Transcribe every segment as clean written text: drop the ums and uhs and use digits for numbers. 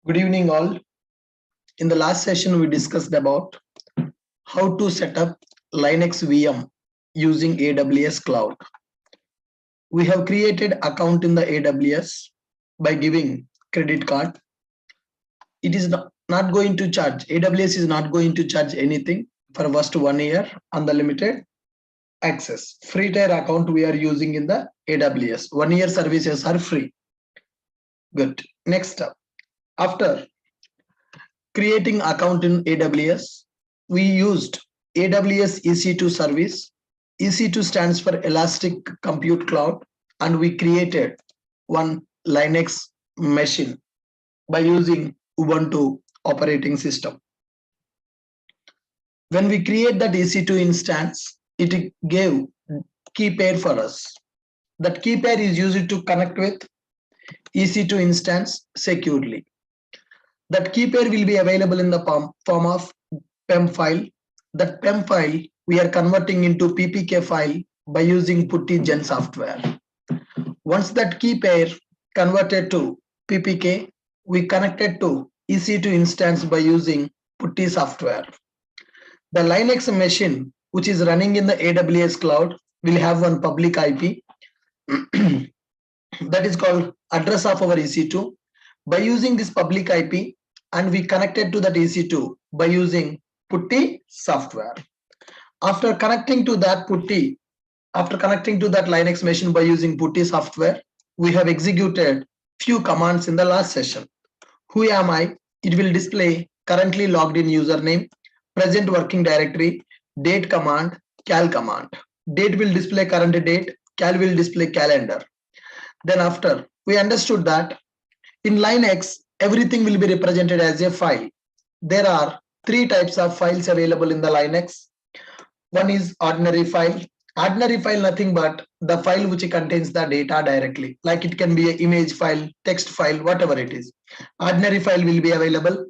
Good evening, all. In the last session, we discussed about how to set up Linux VM using AWS Cloud. We have created account in the AWS by giving credit card. It is not going to charge. AWS is not going to charge anything for first 1 year on the limited access. Free tier account we are using in the AWS. 1 year services are free. Good. Next up, after creating account in AWS, we used AWS EC2 service. EC2 stands for Elastic Compute Cloud, and we created one Linux machine by using Ubuntu operating system. When we create that EC2 instance, it gave key pair for us. That key pair is used to connect with EC2 instance securely. That key pair will be available in the form of PEM file. That PEM file we are converting into PPK file by using Putty Gen software. Once that key pair converted to PPK, we connected to EC2 instance by using Putty software. The Linux machine which is running in the AWS cloud will have one public IP that is called address of our EC2. By using this public IP, and we connected to that EC2 by using Putty software. After connecting to that Linux machine by using Putty software, we have executed few commands in the last session. Who am I? It will display currently logged in username, present working directory, date command, cal command. Date will display current date, cal will display calendar. Then after we understood that in Linux, everything will be represented as a file. There are three types of files available in the Linux. One is ordinary file. Ordinary file nothing but the file which contains the data directly. Like it can be an image file, text file, whatever it is. Ordinary file will be available.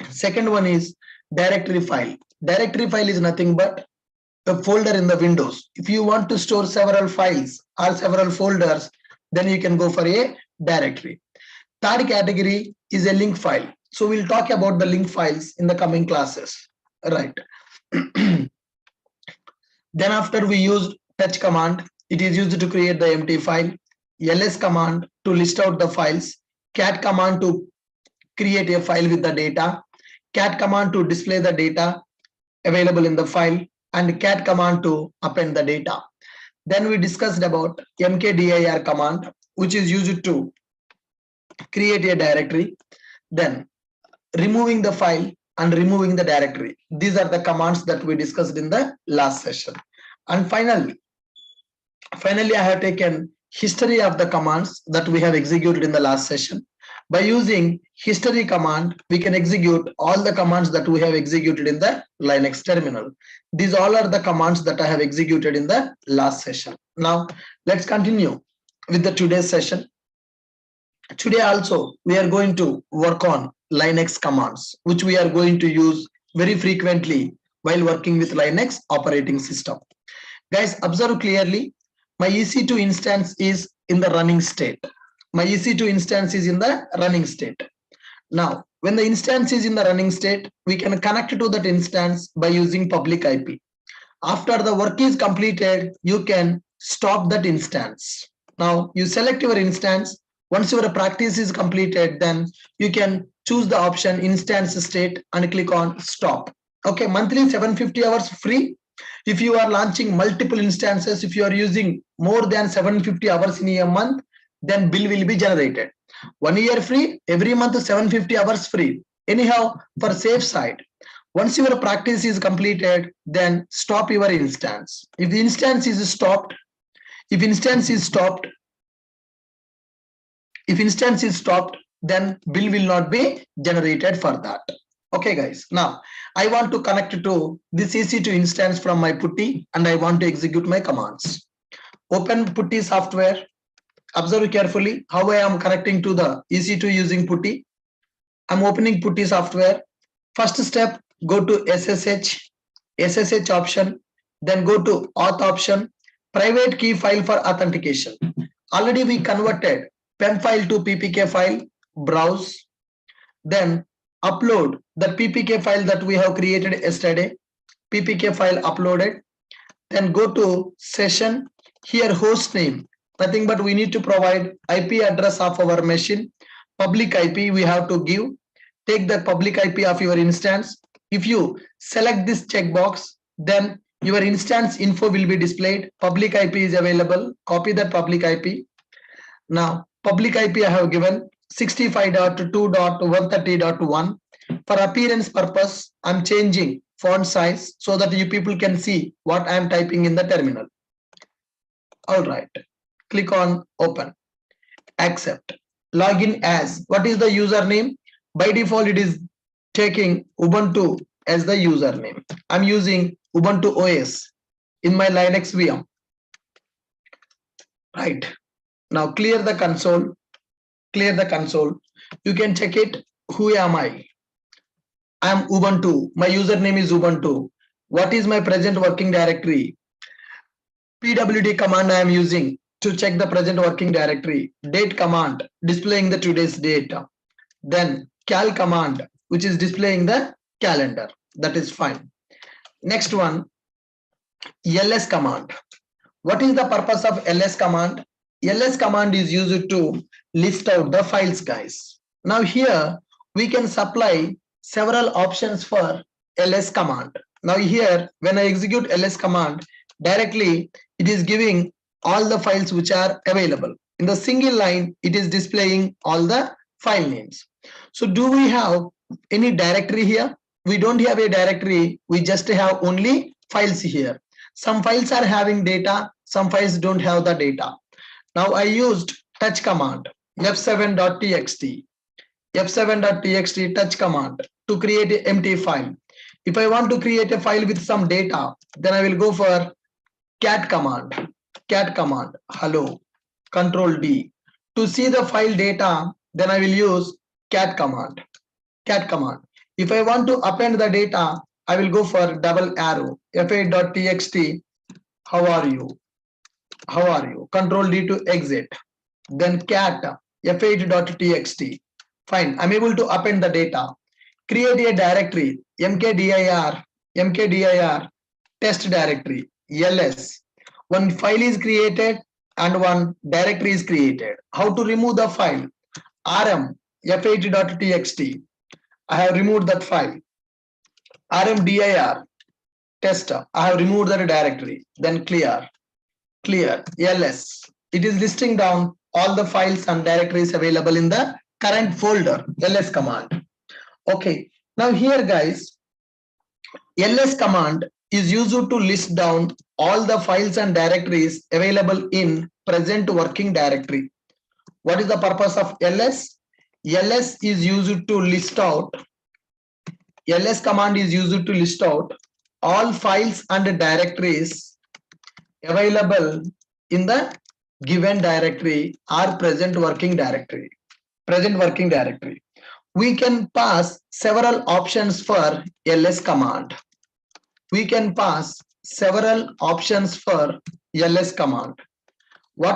Second one is directory file. Directory file is nothing but a folder in the Windows. If you want to store several files or several folders, then you can go for a directory. Third category is a link file. So we'll talk about the link files in the coming classes, right? Then after we used fetch command, it is used to create the empty file, ls command to list out the files, cat command to create a file with the data, cat command to display the data available in the file, and cat command to append the data. Then we discussed about mkdir command, which is used to create a directory, then removing the file and removing the directory. These are the commands that we discussed in the last session. And finally I have taken history of the commands that we have executed in the last session. By using history command, we can execute all the commands that we have executed in the Linux terminal. These all are the commands that I have executed in the last session. Now let's continue with the today's session. Today also we are going to work on Linux commands, which we are going to use very frequently while working with Linux operating system. Guys, observe clearly, my EC2 instance is in the running state. My EC2 instance is in the running state. Now, when the instance is in the running state, we can connect to that instance by using public IP. After the work is completed, you can stop that instance. Now, you select your instance. Once your practice is completed, then you can choose the option instance state and click on stop. Okay, monthly 750 hours free. If you are launching multiple instances, if you are using more than 750 hours in a month, then bill will be generated. 1 year free, every month 750 hours free. Anyhow, for safe side, once your practice is completed, then stop your instance. If the instance is stopped, then bill will not be generated for that. Okay, guys. Now I want to connect to this EC2 instance from my Putty, and I want to execute my commands. Open Putty software. Observe carefully how I am connecting to the EC2 using Putty. I'm opening Putty software. First step, go to SSH option, then go to auth option, private key file for authentication. Already we converted PEM file to PPK file, browse, then upload the ppk file that we have created yesterday. ppk file uploaded. Then go to session. Here host name, nothing but we need to provide IP address of our machine. Public IP we have to give. Take the public IP of your instance. If you select this checkbox, then your instance info will be displayed. Public IP is available. Copy that public IP. Now public IP I have given 65.2.130.1. For appearance purpose, I'm changing font size so that you people can see what I am typing in the terminal. All right, click on open, accept. Login as, what is the username? By default, it is taking Ubuntu as the username. I'm using Ubuntu OS in my Linux VM. Right, now clear the console. Clear the console. You can check it. Who am I? I am Ubuntu. My username is Ubuntu. What is my present working directory? pwd command I am using to check the present working directory. Date command displaying the today's date. Then cal command which is displaying the calendar. That is fine. Next one, ls command. What is the purpose of ls command? Ls command is used to list out the files, guys. Now here we can supply several options for ls command. Now here when I execute ls command, directly it is giving all the files which are available. In the single line, it is displaying all the file names. So do we have any directory here? We don't have a directory. We just have only files here. Some files are having data. Some files don't have the data. Now I used touch command, f7.txt, f7.txt touch command to create an empty file. If I want to create a file with some data, then I will go for cat command, hello, control D. To see the file data, then I will use cat command. If I want to append the data, I will go for double arrow, f8.txt, how are you? Control D to exit. Then cat, f8.txt. Fine, I'm able to append the data. Create a directory, mkdir, test directory, ls. One file is created and one directory is created. How to remove the file? rm, f8.txt. I have removed that file. rmdir, test. I have removed that directory. Then clear, ls. It is listing down all the files and directories available in the current folder, ls command. Okay, now here guys, ls command is used to list down all the files and directories available in present working directory. What is the purpose of ls? Ls is used to list out, ls command is used to list out all files and directories available in the given directory or present working directory. We can pass several options for ls command. What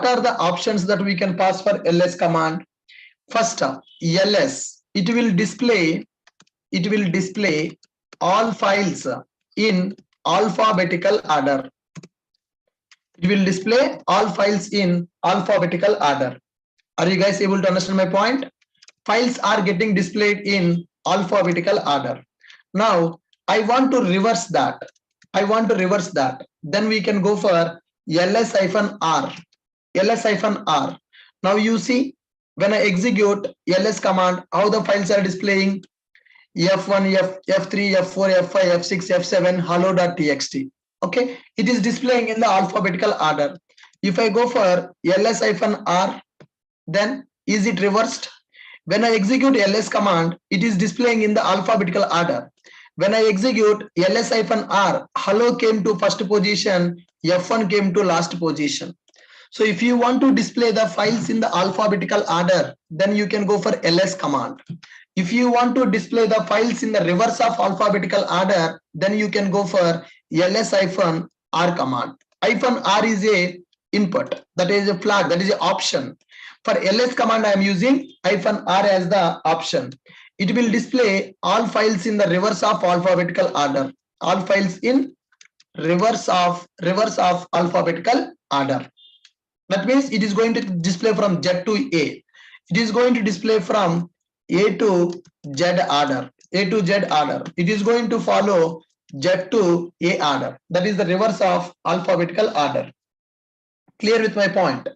are the options that we can pass for ls command? First, ls, it will display all files in alphabetical order. Are you guys able to understand my point? Files are getting displayed in alphabetical order. Now I want to reverse that. Then we can go for ls-r. Now you see, when I execute ls command, how the files are displaying: f1, f3, f4, f5, f6, f7, hello.txt. Okay, it is displaying in the alphabetical order. If I go for ls-r, then is it reversed? When I execute ls command, it is displaying in the alphabetical order. When I execute ls-r, hello came to first position, f1 came to last position. So if you want to display the files in the alphabetical order, then you can go for ls command. If you want to display the files in the reverse of alphabetical order, then you can go for ls-r command. -r is a input, that is a flag, that is an option. For ls command, I am using -r as the option. it will display all files in the reverse of alphabetical order. All files in reverse of alphabetical order. That means it is going to display from Z to A. It is going to display from A to Z order. A to Z order. It is going to follow Z to A order. That is the reverse of alphabetical order. Clear with my point?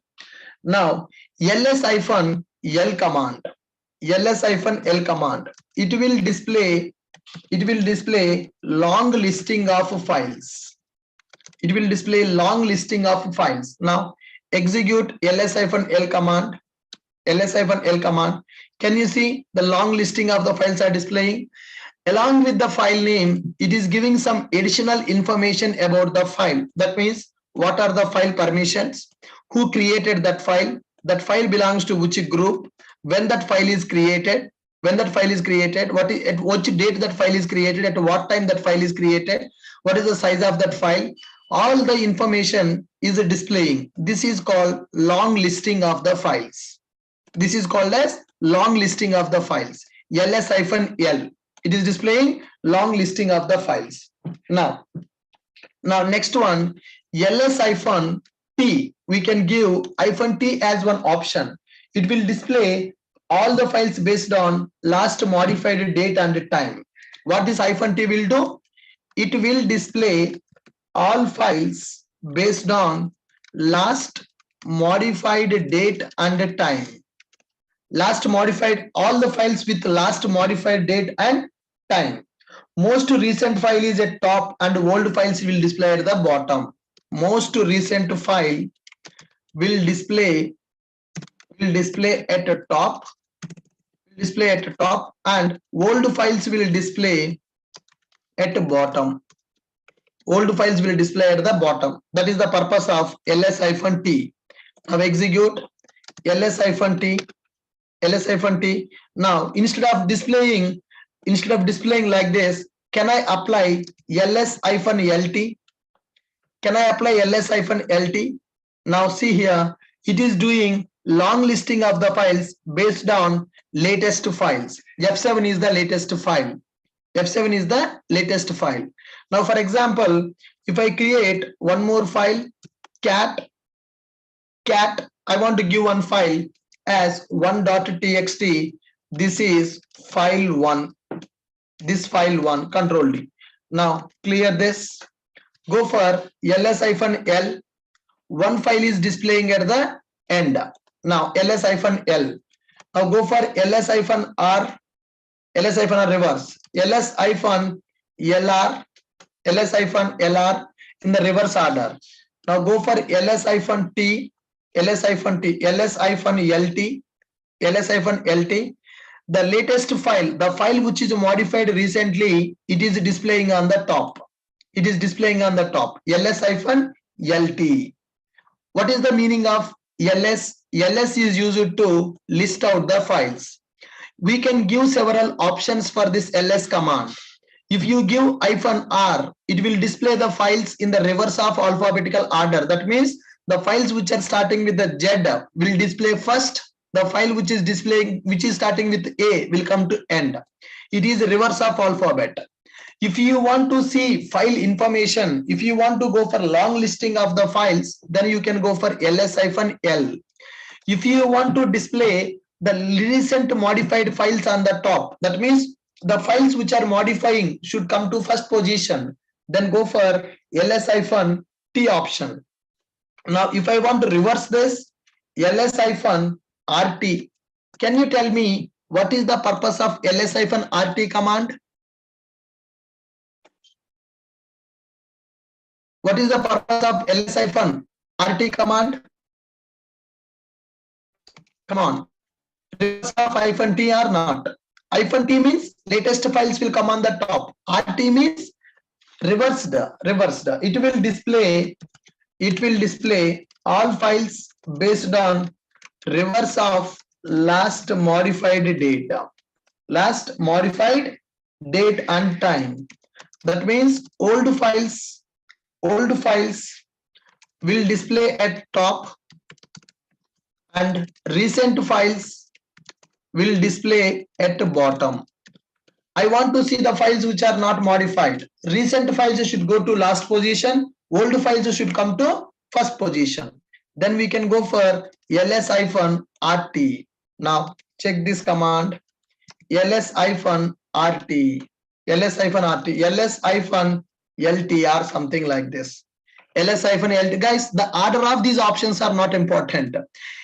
Now, ls-l command. ls-l command. It will display long listing of files. It will display long listing of files. Now, execute ls-l command. ls-l command. Can you see the long listing of the files are displaying? Along with the file name, it is giving some additional information about the file. That means what are the file permissions, who created that file belongs to which group, when that file is created, what is at which date that file is created, at what time that file is created, what is the size of that file. All the information is displaying. This is called long listing of the files. This is called as long listing of the files. ls-l. It is displaying long listing of the files. Now next one, ls-t. We can give -t as one option. It will display all the files based on last modified date and time. What this -t will do? It will display all files based on last modified date and time. All the files with last modified date and time. Most recent file is at top and old files will display at the bottom. Most recent file will display at the top. And old files will display at the bottom. Old files will display at the bottom. That is the purpose of ls-t. Now execute ls-t. Now instead of displaying like this, can I apply ls-lt? Can I apply ls-lt? Now see here, it is doing long listing of the files based on latest files. F7 is the latest file. F7 is the latest file. Now for example, if I create one more file, cat, I want to give one file as 1.txt. This is file 1. This file 1, Control D. Now clear this. Go for ls-l. One file is displaying at the end. Now ls-l. Now go for ls-r. ls-r reverse. ls-lr in the reverse order. Now go for ls-t. ls-lt. The latest file, the file which is modified recently, it is displaying on the top. It is displaying on the top. ls-lt. What is the meaning of ls? ls is used to list out the files. We can give several options for this ls command. If you give -r, it will display the files in the reverse of alphabetical order. That means the files which are starting with the Z will display first. The file which is starting with A will come to end. It is reverse of alphabet. If you want to see file information, if you want to go for long listing of the files, then you can go for ls-l. If you want to display the recent modified files on the top, that means the files which are modifying should come to first position, then go for ls-t option. Now if I want to reverse this, ls-rt. Can you tell me what is the purpose of ls-rt command? What is the purpose of ls-rt command? Come on. Reverse of -t or not? -t means latest files will come on the top. RT means reversed. It will display all files based on reverse of last modified data. Last modified date and time. That means old files will display at top and recent files will display at the bottom. I want to see the files which are not modified. Recent files should go to last position. Old files should come to first position. Then we can go for ls-rt. Now check this command. ls-rt, ls-rt, ls-lt or something like this. ls-lt, guys, the order of these options are not important.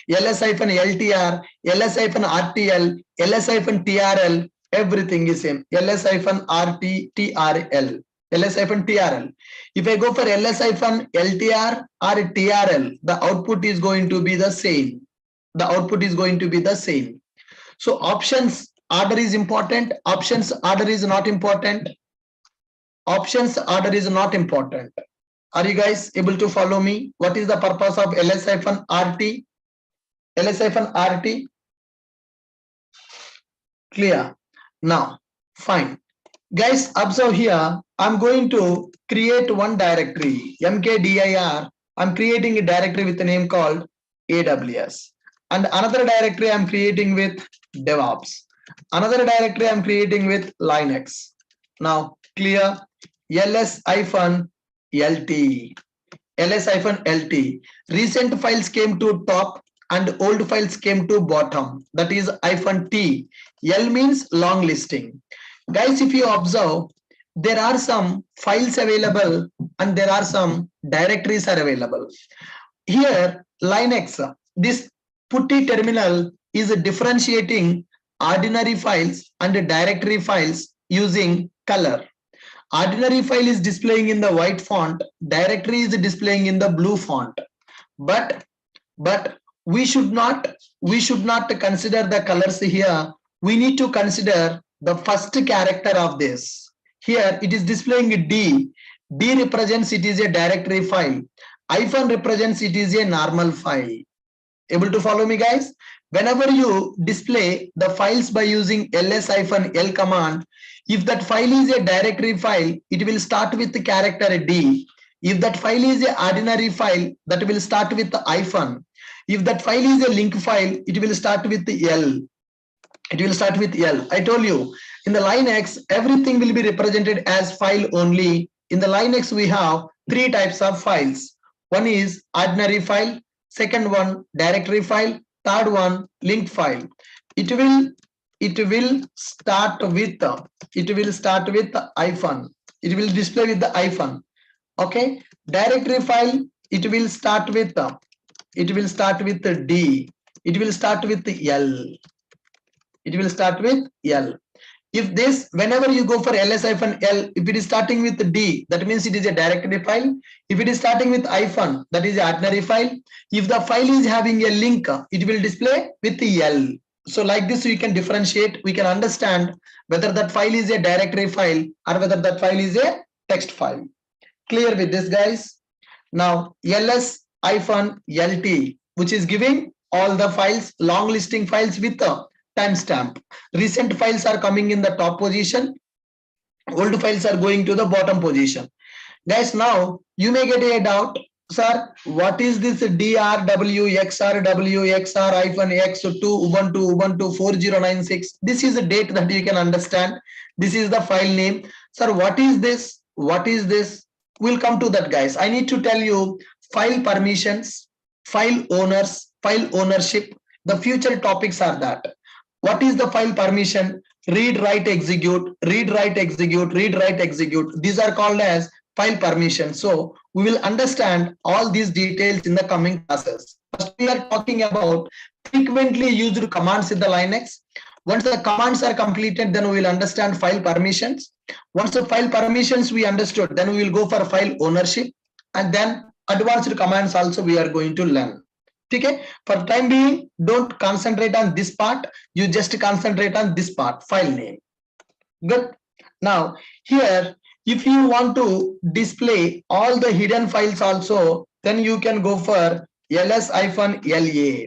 ls-ltr, ls-rtl, ls-trl, everything is same. ls-rt-trl, ls-trl. If I go for ls-ltr or trl, the output is going to be the same. The output is going to be the same. So options order is important. Options order is not important. Options order is not important. Are you guys able to follow me? What is the purpose of ls-rt? ls-rt? Clear? Now, fine. Guys, observe here. I'm going to create one directory, mkdir. I'm creating a directory with a name called AWS. And another directory I'm creating with DevOps. Another directory I'm creating with Linux. Now, clear? ls-lt. ls-lt. Recent files came to top and old files came to bottom. That is -t. L means long listing. Guys, if you observe, there are some files available and there are some directories are available. Here, Linux, this PuTTY terminal is differentiating ordinary files and directory files using color. Ordinary file is displaying in the white font, directory is displaying in the blue font. But we should not consider the colors here. We need to consider the first character of this. Here it is displaying D. D represents it is a directory file. Hyphen represents it is a normal file. Able to follow me, guys? Whenever you display the files by using ls-l command, if that file is a directory file, it will start with the character D. If that file is an ordinary file, that will start with the hyphen. If that file is a link file, it will start with the L. It will start with L. I told you, in the Linux, everything will be represented as file only. In the Linux, we have three types of files. One is ordinary file, second one directory file, third one linked file. It will start with hyphen. It will display with the hyphen. Okay, directory file, it will start with the D. It will start with the L. It will start with L. If this, whenever you go for ls-l, if it is starting with D, that means it is a directory file. If it is starting with hyphen, that is an ordinary file. If the file is having a link, it will display with the L. So like this, we can differentiate. We can understand whether that file is a directory file or whether that file is a text file. Clear with this, guys? Now, ls-lt, which is giving all the files, long listing files with a timestamp. Recent files are coming in the top position. Old files are going to the bottom position. Guys, now you may get a doubt, sir, what is this drwxrwxr-x to Ubuntu 4096? This is a date that you can understand. This is the file name. Sir, what is this? What is this? We'll come to that, guys. I need to tell you file permissions, file owners, file ownership. The future topics are that. What is the file permission? Read, write, execute, read, write, execute, read, write, execute. These are called as file permission. So we will understand all these details in the coming classes. First, we are talking about frequently used commands in the Linux. Once the commands are completed, then we will understand file permissions. Once the file permissions we understood, then we will go for file ownership, and then advanced commands also we are going to learn. Okay, for time being, don't concentrate on this part. You just concentrate on this part, file name. Good. Now here, if you want to display all the hidden files also, then you can go for ls-la.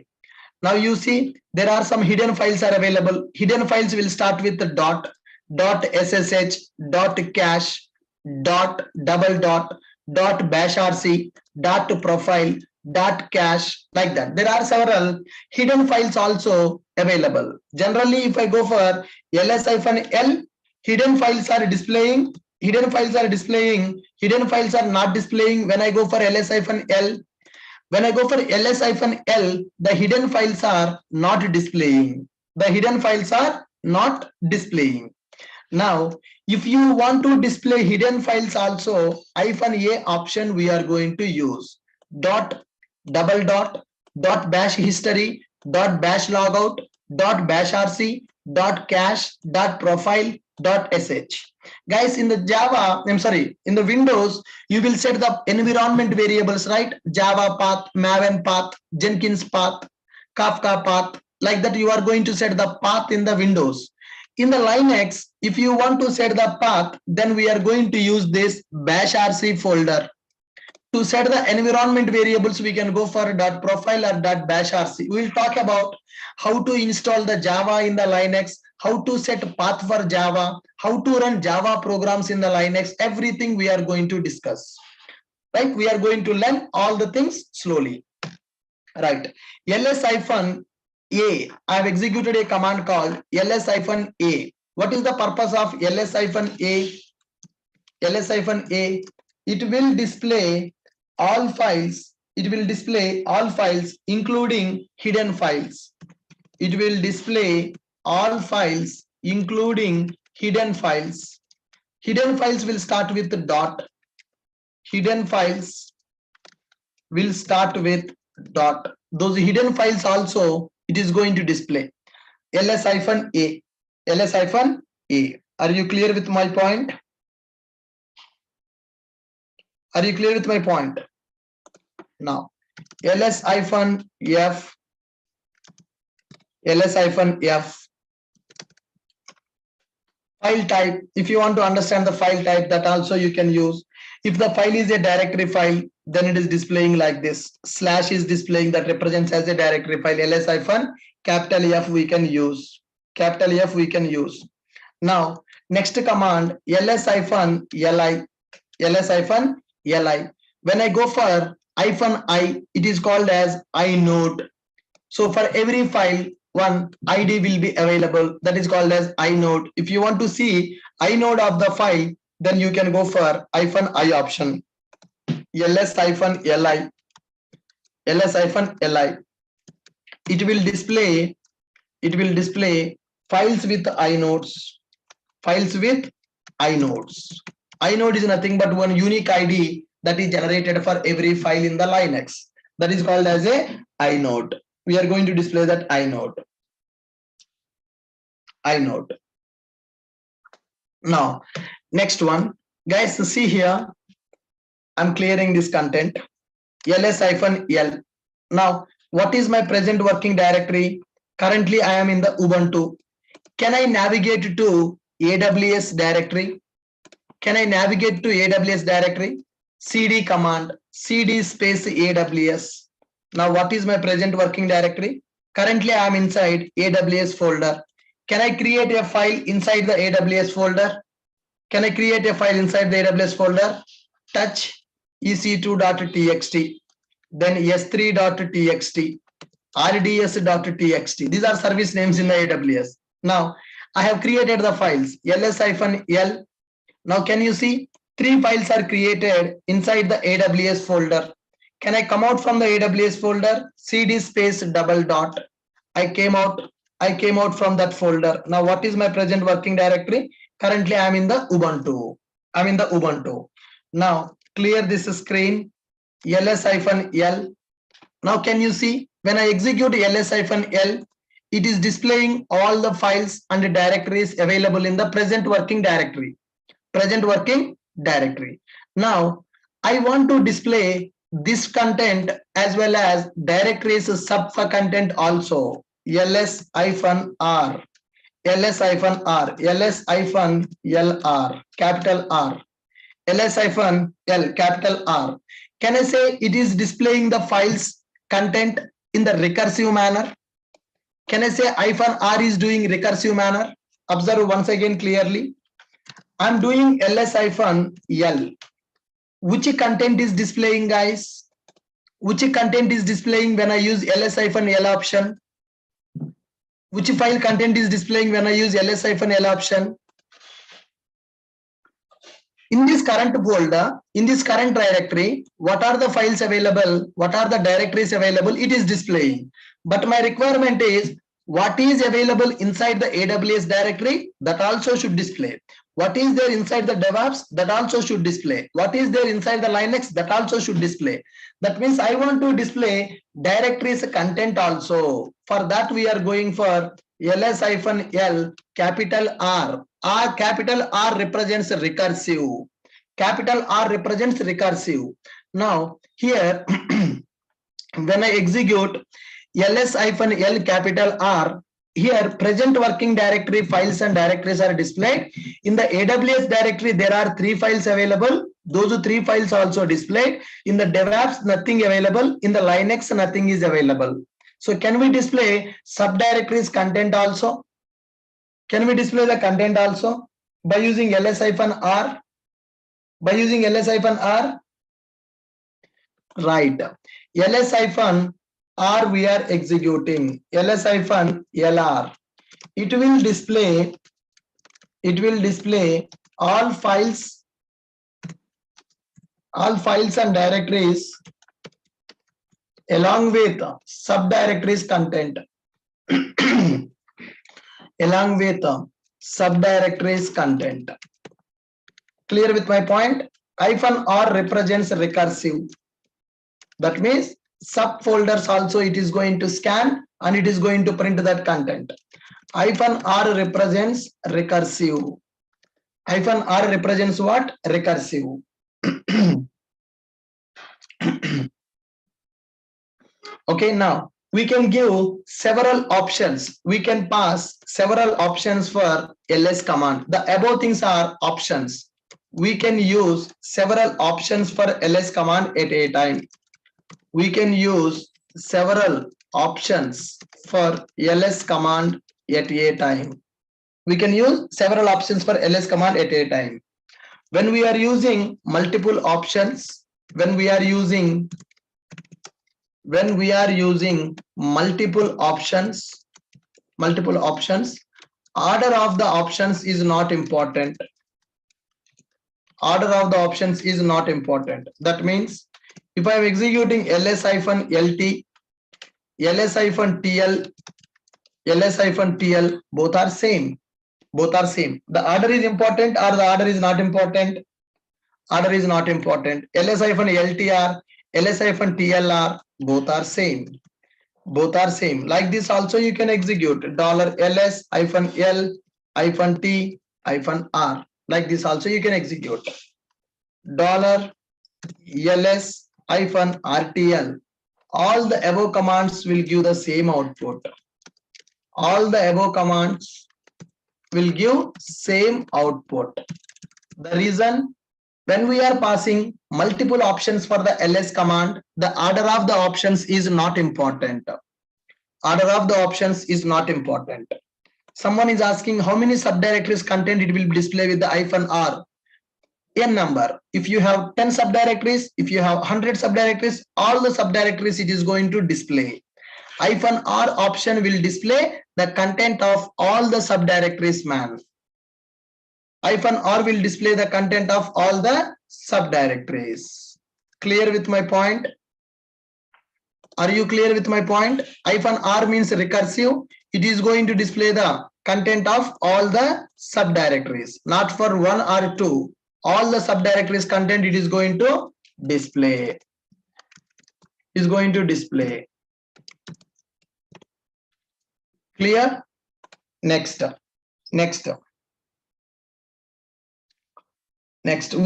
Now you see there are some hidden files are available. Hidden files will start with the .ssh, .cache, .:/.bashrc, .profile, .cache, like that. There are several hidden files also available. Generally, if I go for ls-l, hidden files are displaying, hidden files are displaying, hidden files are not displaying when I go for ls-l. When I go for ls-l, the hidden files are not displaying. The hidden files are not displaying. Now, if you want to display hidden files also, -a option we are going to use. Dot, double dot, dot bash history, dot bash logout, dot bash rc, dot cache, dot profile, dot sh. Guys, in the Java, I'm sorry, in the Windows, you will set the environment variables, right? Java path, Maven path, Jenkins path, Kafka path. Like that, you are going to set the path in the Windows. In the Linux, if you want to set the path, then we are going to use this bash rc folder. To set the environment variables, we can go for .profile or .bash rc. We will talk about how to install the Java in the Linux, how to set path for Java, how to run Java programs in the Linux. Everything we are going to discuss. Right? We are going to learn all the things slowly. Right. ls-a, I have executed a command called ls-a. What is the purpose of ls-a? ls-a, it will display all files. It will display all files, including hidden files. It will display all files, including hidden files. Hidden files will start with dot. Hidden files will start with dot. Those hidden files also it is going to display. ls-a. ls-a. Are you clear with my point? Are you clear with my point? Now, ls-f, ls-f, file type. If you want to understand the file type, that also you can use. If the file is a directory file, then it is displaying like this. Slash is displaying, that represents as a directory file. ls-capital F we can use. Capital F we can use. Now, next command, ls-li. ls-li. When I go for -i, it is called as inode. So for every file, one ID will be available. That is called as inode. If you want to see inode of the file, then you can go for -i option. ls-li. ls-li. It will display files with inodes. Files with inodes. Inode is nothing but one unique ID that is generated for every file in the Linux. That is called as a inode. We are going to display that inode. Inode. Now, next one, guys, see here. I'm clearing this content. ls-l. Now, what is my present working directory? Currently, I am in the Ubuntu. Can I navigate to AWS directory? Can I navigate to AWS directory? cd command, cd space AWS. Now, what is my present working directory? Currently, I am inside AWS folder. Can I create a file inside the AWS folder? Can I create a file inside the AWS folder? Touch ec2.txt, then s3.txt, rds.txt. These are service names in the AWS. Now, I have created the files ls-l. Now, can you see 3 files are created inside the AWS folder? Can I come out from the AWS folder? cd space double dot. I came out from that folder. Now, what is my present working directory? Currently, I am in the Ubuntu. I'm in the Ubuntu. Now, clear this screen. ls-l. Now, can you see when I execute ls-l, it is displaying all the files and directories available in the present working directory. Present working directory. Now, I want to display this content as well as directories sub content also. ls-r, ls-r, ls-lr, capital R, ls-l, capital R. Can I say it is displaying the files content in the recursive manner? Can I say -r is doing recursive manner? Observe once again clearly. I'm doing ls-l. Which content is displaying, guys? Which content is displaying when I use ls-l option? Which file content is displaying when I use ls-l option? In this current folder, in this current directory, what are the files available? What are the directories available? It is displaying. But my requirement is what is available inside the AWS directory, that also should display. What is there inside the DevOps, that also should display. What is there inside the Linux, that also should display. That means I want to display directories content also. For that we are going for ls-l capital R. Capital R represents recursive. Capital R represents recursive. Now here when I execute ls-l capital R, here present working directory files and directories are displayed. In the AWS directory there are 3 files available. Those 3 files also displayed. In the DevOps nothing available. In the Linux nothing is available. So can we display subdirectories content also? Can we display the content also by using ls-r? By using ls-r? Right. ls-r we are executing. ls-lr. It will display all files and directories along with subdirectories content. Along with subdirectories content. Clear with my point? -r represents recursive. That means subfolders also it is going to scan and it is going to print that content. -r represents recursive. -r represents what? Recursive. Okay, now we can give several options. We can pass several options for ls command. The above things are options. We can use several options for ls command at a time. We can use several options for ls command at a time. We can use several options for ls command at a time. When we are using multiple options, when we are using multiple options, order of the options is not important. Order of the options is not important. That means if I am executing ls-lt, ls-tl, ls-tl, both are same. Both are same. The order is important or the order is not important? Order is not important. ls-ltr, ls-tlr, both are same. Both are same. Like this also you can execute $ls-l-t-r. Like this also you can execute $ls-rtl. All the above commands will give the same output. All the above commands will give same output. The reason, when we are passing multiple options for the ls command, the order of the options is not important. Order of the options is not important. Someone is asking how many subdirectories content it will display with the -r. N number. If you have 10 subdirectories, if you have 100 subdirectories, all the subdirectories it is going to display. -r option will display the content of all the subdirectories, man. -r will display the content of all the subdirectories. Clear with my point? Are you clear with my point? -r means recursive. It is going to display the content of all the subdirectories, not for 1 or 2. All the subdirectories content it is going to display. Is going to display. Clear? Next.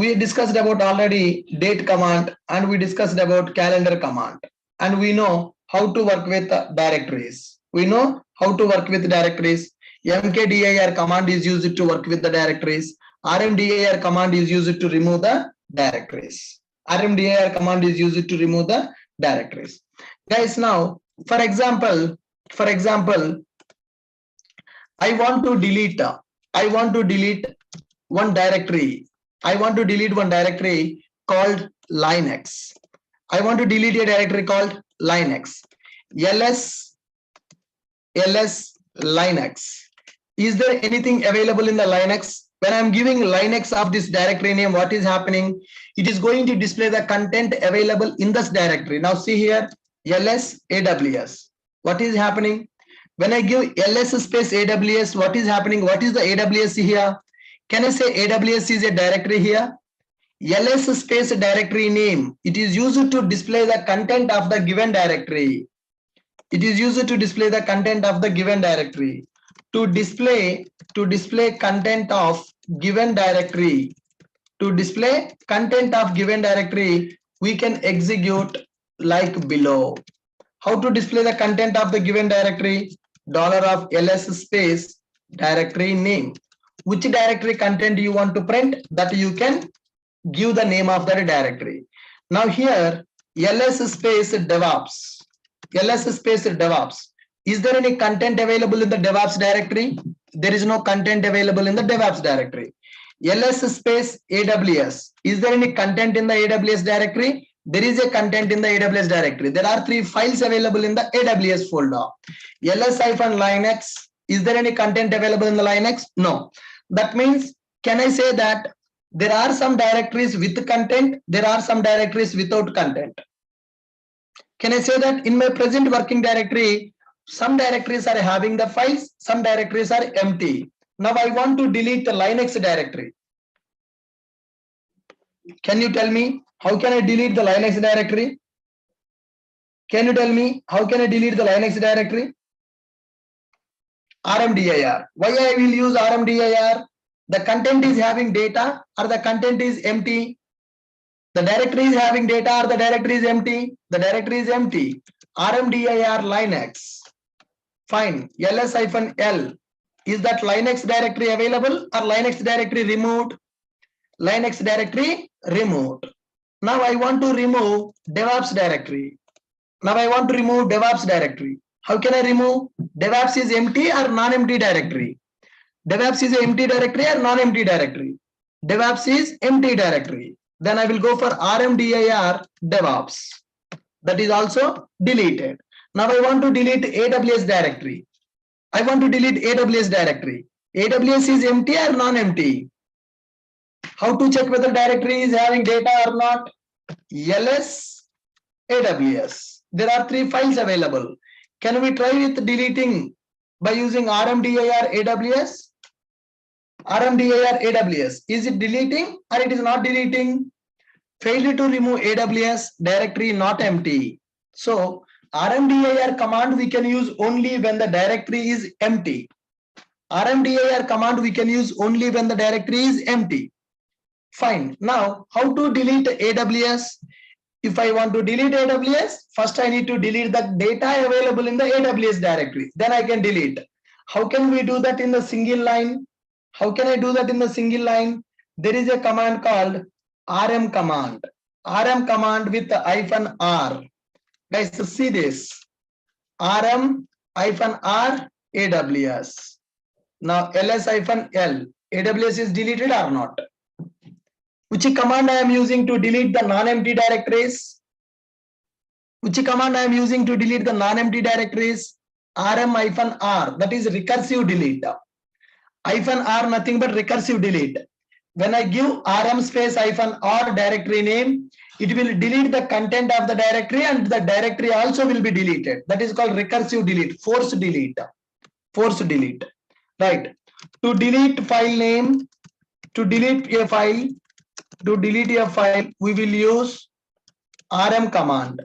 We discussed about already date command and we discussed about calendar command, and we know how to work with directories. mkdir command is used to work with the directories. rmdir command is used to remove the directories. Guys, now for example, I want to delete one directory. I want to delete one directory called Linux. I want to delete a directory called Linux. ls Linux. Is there anything available in the Linux? When I'm giving Linux of this directory name, what is happening? It is going to display the content available in this directory. Now see here, ls AWS. What is happening? When I give ls space AWS, what is happening? What is the AWS here? Can I say AWS is a directory here? ls space directory name. It is used to display the content of the given directory. It is used to display the content of the given directory. To display content of given directory, we can execute like below. How to display the content of the given directory? $ls space directory name. Which directory content you want to print, that you can give the name of that directory. Now here, ls space DevOps. Is there any content available in the DevOps directory? There is no content available in the DevOps directory. ls space AWS. Is there any content in the AWS directory? There is a content in the AWS directory. There are 3 files available in the AWS folder. ls-linux. Is there any content available in the Linux? No. That means, can I say that there are some directories with content, there are some directories without content? Can I say that in my present working directory, some directories are having the files, some directories are empty. Now I want to delete the Linux directory. Can you tell me how can I delete the Linux directory? Can you tell me how can I delete the Linux directory? RMDIR. Why I will use RMDIR? The content is having data or the content is empty? The directory is having data or the directory is empty? The directory is empty. RMDIR Linux. Fine. ls-l. Is that Linux directory available or Linux directory removed? Linux directory removed. Now I want to remove DevOps directory. How can I remove? DevOps is empty or non-empty directory? DevOps is an empty directory or non-empty directory? DevOps is empty directory. Then I will go for RMDIR DevOps. That is also deleted. Now I want to delete AWS directory. AWS is empty or non-empty? How to check whether directory is having data or not? ls AWS. There are 3 files available. Can we try with deleting by using RMDIR AWS? Is it deleting or it is not deleting? Failure to remove AWS directory not empty. So RMDIR command we can use only when the directory is empty. Fine. Now, how to delete AWS? If I want to delete AWS, first I need to delete the data available in the AWS directory. Then I can delete. How can we do that in the single line? There is a command called RM command. With the -r. Guys, see this. RM-r AWS. Now ls-l. AWS is deleted or not? Which command I am using to delete the non-empty directories? RM-r, that is recursive delete. -r nothing but recursive delete. When I give RM space -r directory name, it will delete the content of the directory and the directory also will be deleted. That is called recursive delete, force delete. Right. To delete file name, to delete a file, we will use RM command.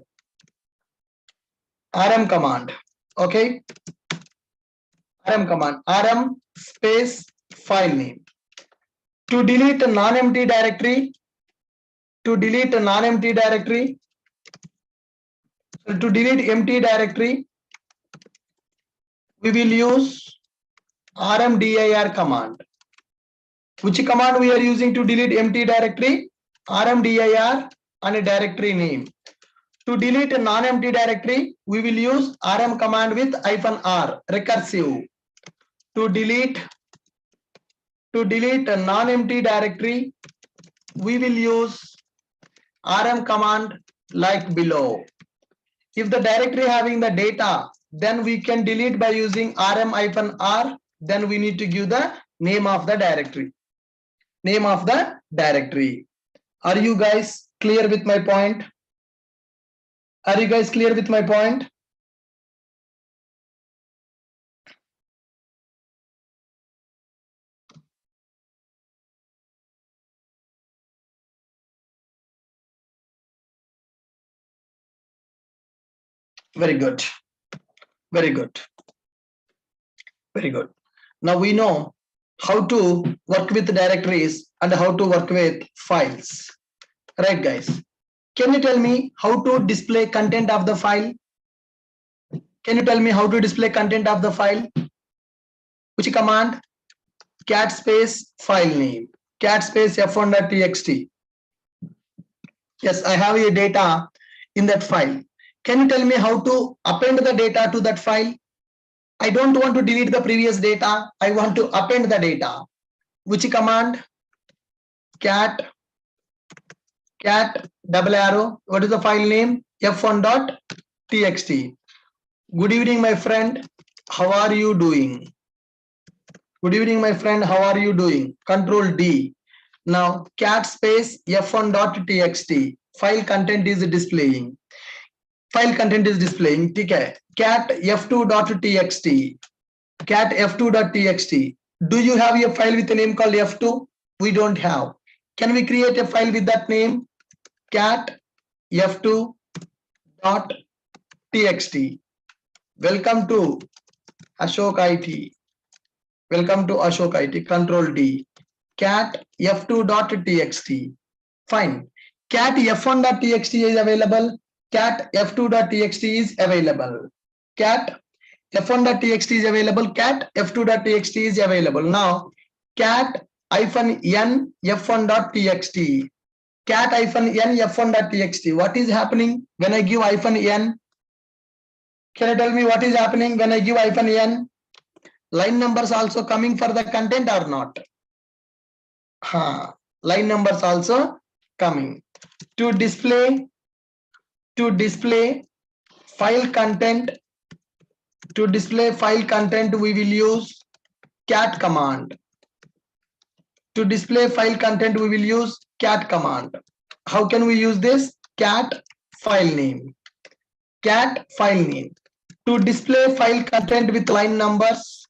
Okay. RM space file name. To delete a non-empty directory, empty directory, we will use RMDIR command. Which command we are using to delete empty directory? RMDIR and a directory name. To delete a non-empty directory, we will use RM command with -r, recursive. To delete a non-empty directory, we will use RM command like below. If the directory having the data, then we can delete by using RM-r. Then we need to give the name of the directory. Name of the directory. Are you guys clear with my point? Are you guys clear with my point? Very good. Very good. Very good. Now we know how to work with directories and how to work with files. Right, guys? Can you tell me how to display content of the file? Can you tell me how to display content of the file? Which command? Cat space file name. Cat space f1.txt. Yes, I have a data in that file. Can you tell me how to append the data to that file? I don't want to delete the previous data. I want to append the data. Which command? Cat double arrow. What is the file name? f1.txt. Good evening, my friend. How are you doing? Good evening, my friend. How are you doing? Control D. Now cat space f1.txt. File content is displaying. File content is displaying. Okay. Cat f2.txt. Cat f2.txt. Do you have a file with a name called f2? We don't have. Can we create a file with that name? Cat f2.txt. Welcome to Ashok IT. Welcome to Ashok IT. Control D. Cat f2.txt. Fine. Cat f1.txt is available. Cat f2.txt is available. Cat f1.txt is available. Cat f2.txt is available. Now cat -n f1.txt. Cat -n f1.txt. What is happening when I give -n? Can you tell me what is happening when I give -n? Line numbers also coming for the content or not? Line numbers also coming. To display file content, we will use cat command. To display file content, we will use cat command. How can we use this? Cat file name. Cat file name. To display file content with line numbers,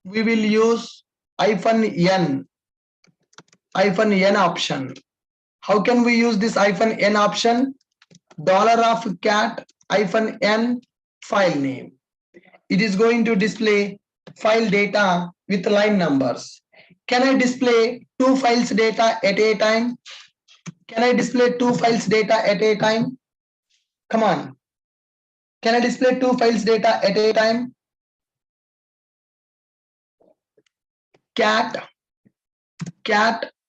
we will use -n option. How can we use this -n option? $cat -n file name. It is going to display file data with line numbers. Can I display two files data at a time? Can I display two files data at a time? Come on. Can I display two files data at a time? Cat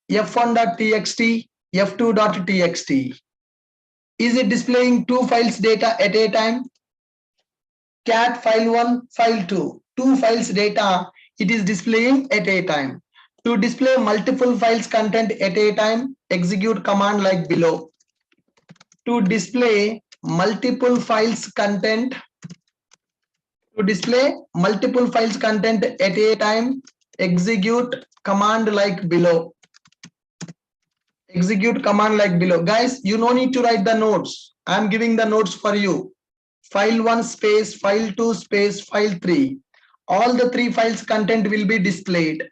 f1.txt, f2.txt. Is it displaying two files data at a time? Cat file 1, file 2. Two files data it is displaying at a time. To display multiple files content at a time, execute command like below. To display multiple files content at a time, execute command like below. Guys, you no need to write the notes. I am giving the notes for you. File 1 space, file 2 space, file 3. All the three files content will be displayed.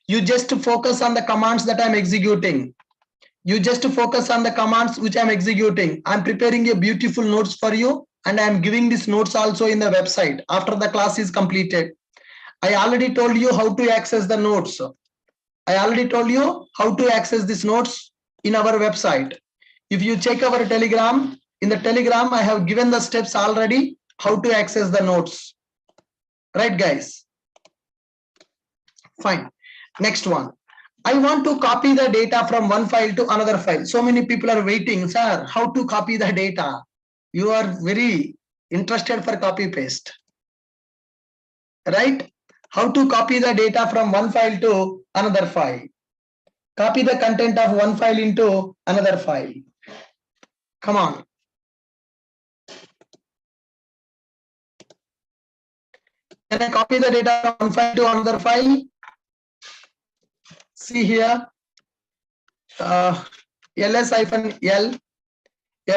You just focus on the commands that I'm executing. I'm preparing a beautiful notes for you, and I'm giving these notes also in the website after the class is completed. I already told you how to access the notes. These notes in our website. If you check our Telegram, in the Telegram, I have given the steps already how to access the notes. Right, guys? Fine. Next one. I want to copy the data from one file to another file. So many people are waiting, sir, how to copy the data? You are very interested for copy paste. Right? How to copy the data from one file to another file? Copy the content of one file into another file. Come on. Can I copy the data from one file to another file? See here, ls-l, f2, f3,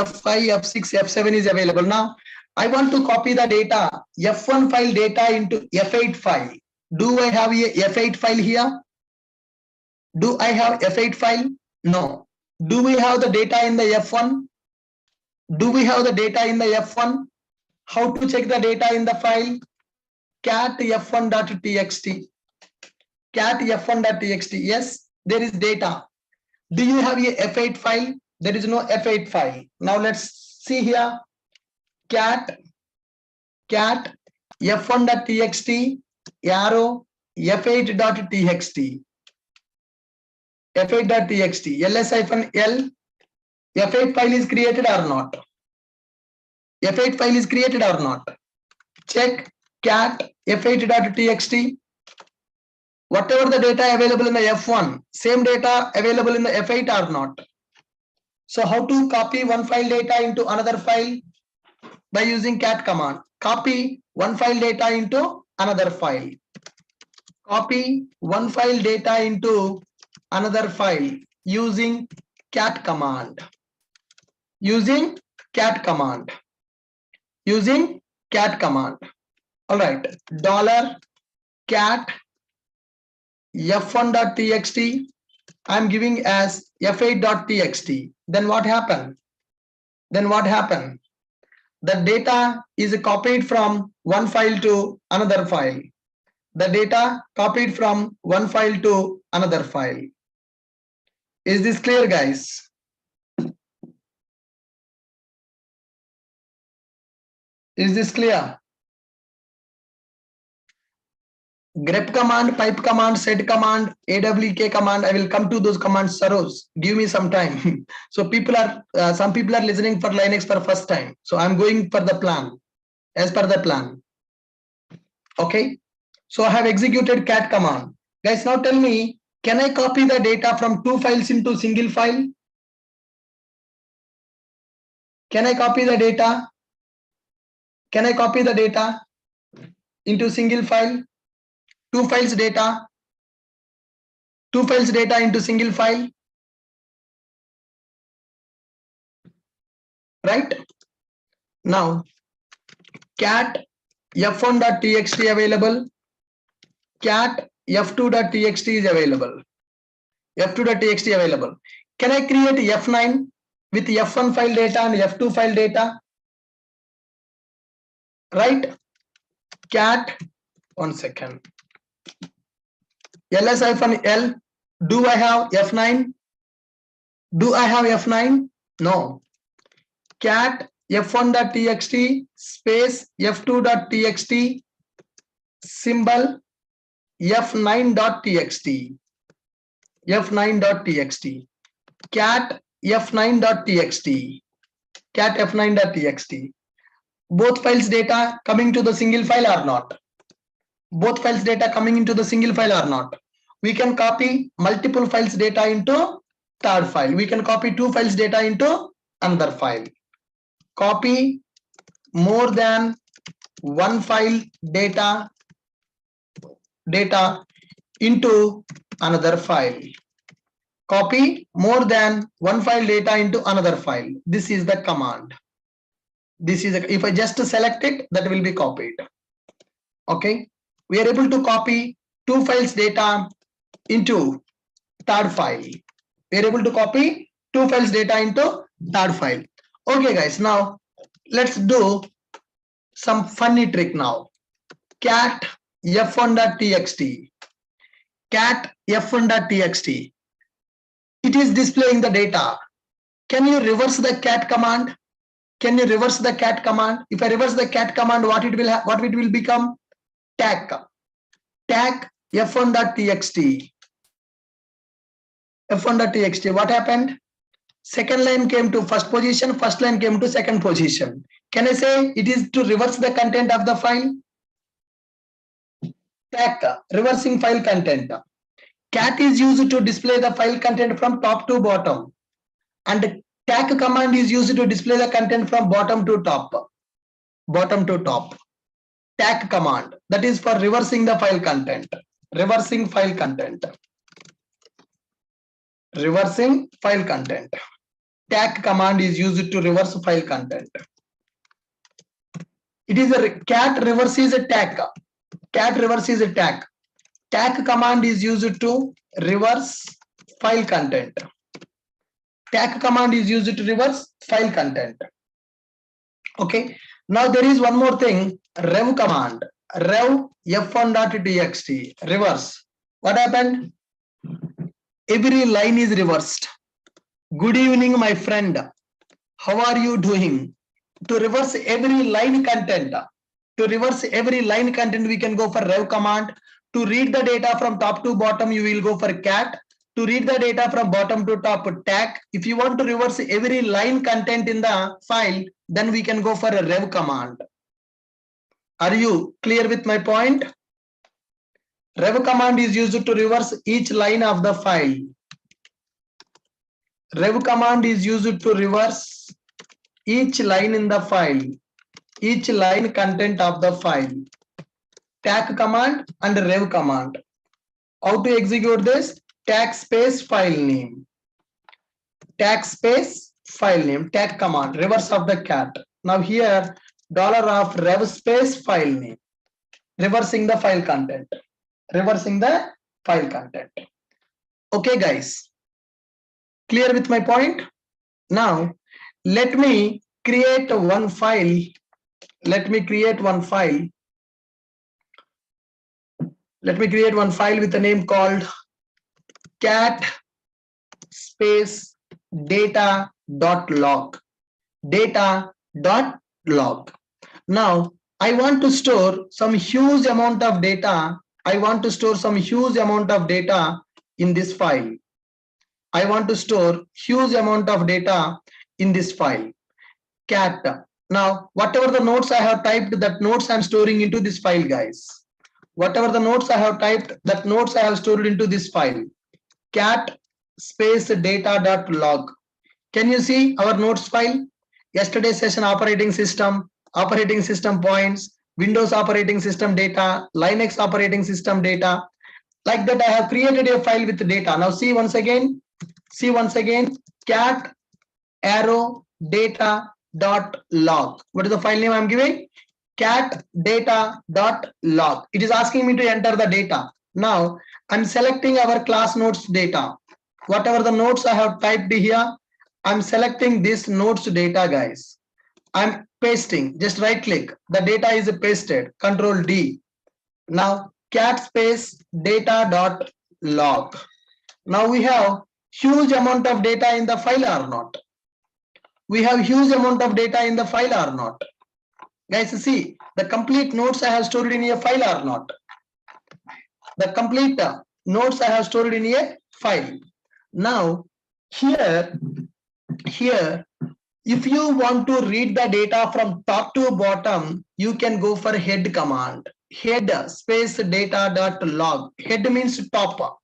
f5, f6, f7 is available. Now, I want to copy the data, f1 file data into f8 file. Do I have a f8 file here? Do I have f8 file? No. Do we have the data in the f1? Do we have the data in the f1? How to check the data in the file? Cat f1.txt. Cat f1.txt. Yes, there is data. Do you have a f8 file? There is no f8 file. Now let's see here. Cat f1.txt arrow f8.txt. f8.txt ls-l f8 file is created or not? F8 file is created or not? Check cat f8.txt. Whatever the data available in the f1, same data available in the f8 or not? So how to copy one file data into another file? By using cat command. Copy one file data into another file. Copy one file data into another file using cat command. Using cat command. Using cat command. All right. $cat f1.txt. I'm giving as f8.txt. Then what happened? The data is copied from one file to another file. The data copied from one file to another file. Is this clear, guys? Is this clear? grep command, pipe command, set command, awk command. I will come to those commands, Saroz. Give me some time. So some people are listening for Linux for first time. So I'm going for the plan, as per the plan. Okay. So I have executed cat command. Guys, now tell me, can I copy the data from two files into single file? Can I copy the data? Can I copy the data into single file? Two files data into single file, right? Now cat f1.txt available, cat f2.txt is available, f2.txt available. Can I create f9 with f1 file data and f2 file data? Right? Cat, one second, ls-l, do I have f9? Do I have f9? No. Cat f1.txt space f2.txt symbol f9.txt. f9.txt. Cat f9.txt. Cat f9.txt. Both files data coming to the single file or not? Both files data coming into the single file or not? We can copy multiple files data into third file. We can copy two files data into another file. Copy more than one file data into another file. Copy more than one file data into another file. This is the command. This is if I just select it, that will be copied. Okay, we are able to copy two files data into third file. We are able to copy two files data into third file. Okay, guys, now let's do some funny trick now. Cat f1.txt. Cat f1.txt. It is displaying the data. Can you reverse the cat command? Can you reverse the cat command? If I reverse the cat command, what it will become? Tac f1.txt. f1.txt. What happened? Second line came to first position, first line came to second position. Can I say it is to reverse the content of the file? Tac, reversing file content. Cat is used to display the file content from top to bottom, and tac command is used to display the content from bottom to top. tag command, that is for reversing the file content. Reversing file content. Reversing file content. Tag command is used to reverse file content. It is a cat reverse is a tag. Cat reverse is a tag. Tag command is used to reverse file content. Tag command is used to reverse file content. Okay. Now there is one more thing. Rev command. Rev f1.txt. Reverse. What happened? Every line is reversed. Good evening, my friend. How are you doing? To reverse every line content. To reverse every line content, we can go for rev command. To read the data from top to bottom, you will go for cat. To read the data from bottom to top, tag. If you want to reverse every line content in the file, then we can go for a rev command. Are you clear with my point? Rev command is used to reverse each line of the file. Rev command is used to reverse each line in the file, each line content of the file. Tag command and rev command. How to execute this? Tag space file name. Tag space file name. Tag command. Reverse of the cat. Now here $of rev space file name. Reversing the file content. Reversing the file content. Okay, guys. Clear with my point? Now let me create one file. Let me create one file. Let me create one file with a name called cat space data.log. Data.log. Now I want to store some huge amount of data. I want to store some huge amount of data in this file. I want to store huge amount of data in this file. Cat. Now, whatever the notes I have typed, that notes I am storing into this file, guys. Whatever the notes I have typed, that notes I have stored into this file. Cat space data.log. Can you see our notes file? Yesterday session operating system points, Windows operating system data, Linux operating system data. Like that, I have created a file with data. Now see once again. See once again. Cat arrow data.log. What is the file name I'm giving? Cat data.log. It is asking me to enter the data. Now I'm selecting our class notes data. Whatever the notes I have typed here, I'm selecting this notes data, guys. I'm pasting. Just right click. The data is pasted. Control D. Now cat space data.log. Now we have huge amount of data in the file or not? We have huge amount of data in the file or not? Guys, see the complete notes I have stored in a file or not? The complete notes I have stored in a file. Now here, if you want to read the data from top to bottom, you can go for head command. Head space data.log. Head means top.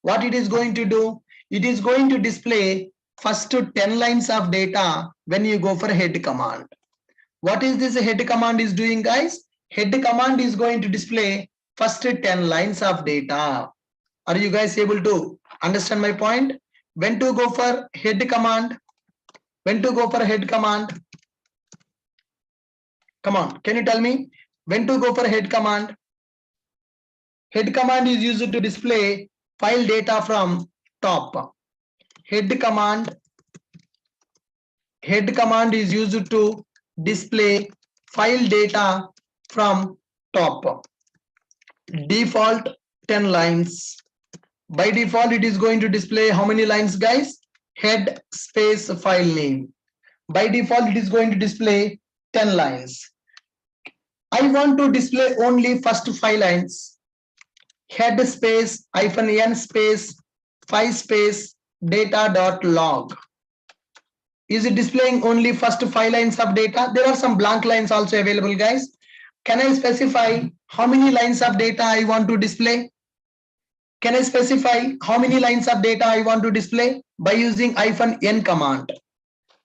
What it is going to do? It is going to display first 10 lines of data when you go for head command. What is this head command is doing, guys? Head command is going to display first 10 lines of data. Are you guys able to understand my point? When to go for head command? When to go for head command? Come on, can you tell me when to go for head command? Head command is used to display file data from top. Head command is used to display file data from top. Default 10 lines. By default, it is going to display how many lines, guys? Head space file name. By default, it is going to display 10 lines. I want to display only first 5 lines. Head space -n space 5 space data.log. Is it displaying only first 5 lines of data? There are some blank lines also available, guys. Can I specify how many lines of data I want to display? Can I specify how many lines of data I want to display? By using -n command.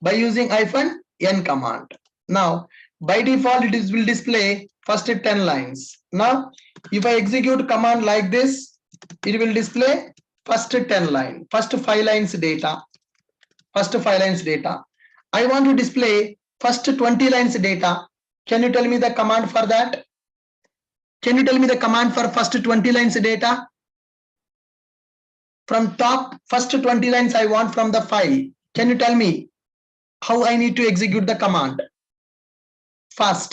By using -n command. Now, By default, it will display first 10 lines. Now, if I execute command like this, it will display first 10 line, first 5 lines data. First 5 lines data. I want to display first 20 lines data. Can you tell me the command for that? Can you tell me the command for first 20 lines data? From top, first 20 lines I want from the file. Can you tell me how I need to execute the command? First,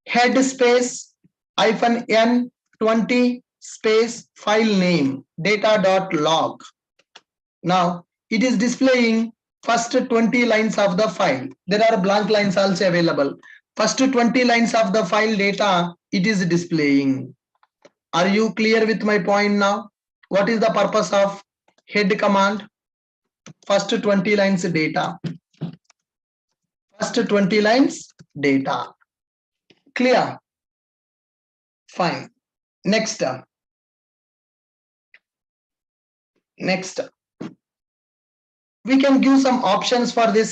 head space -n 20 space file name data.log. Now it is displaying first 20 lines of the file. There are blank lines also available. First 20 lines of the file data it is displaying. Are you clear with my point now? What is the purpose of head command? First 20 lines data. First 20 lines data. Clear? Fine. Next. Next. We can give some options for this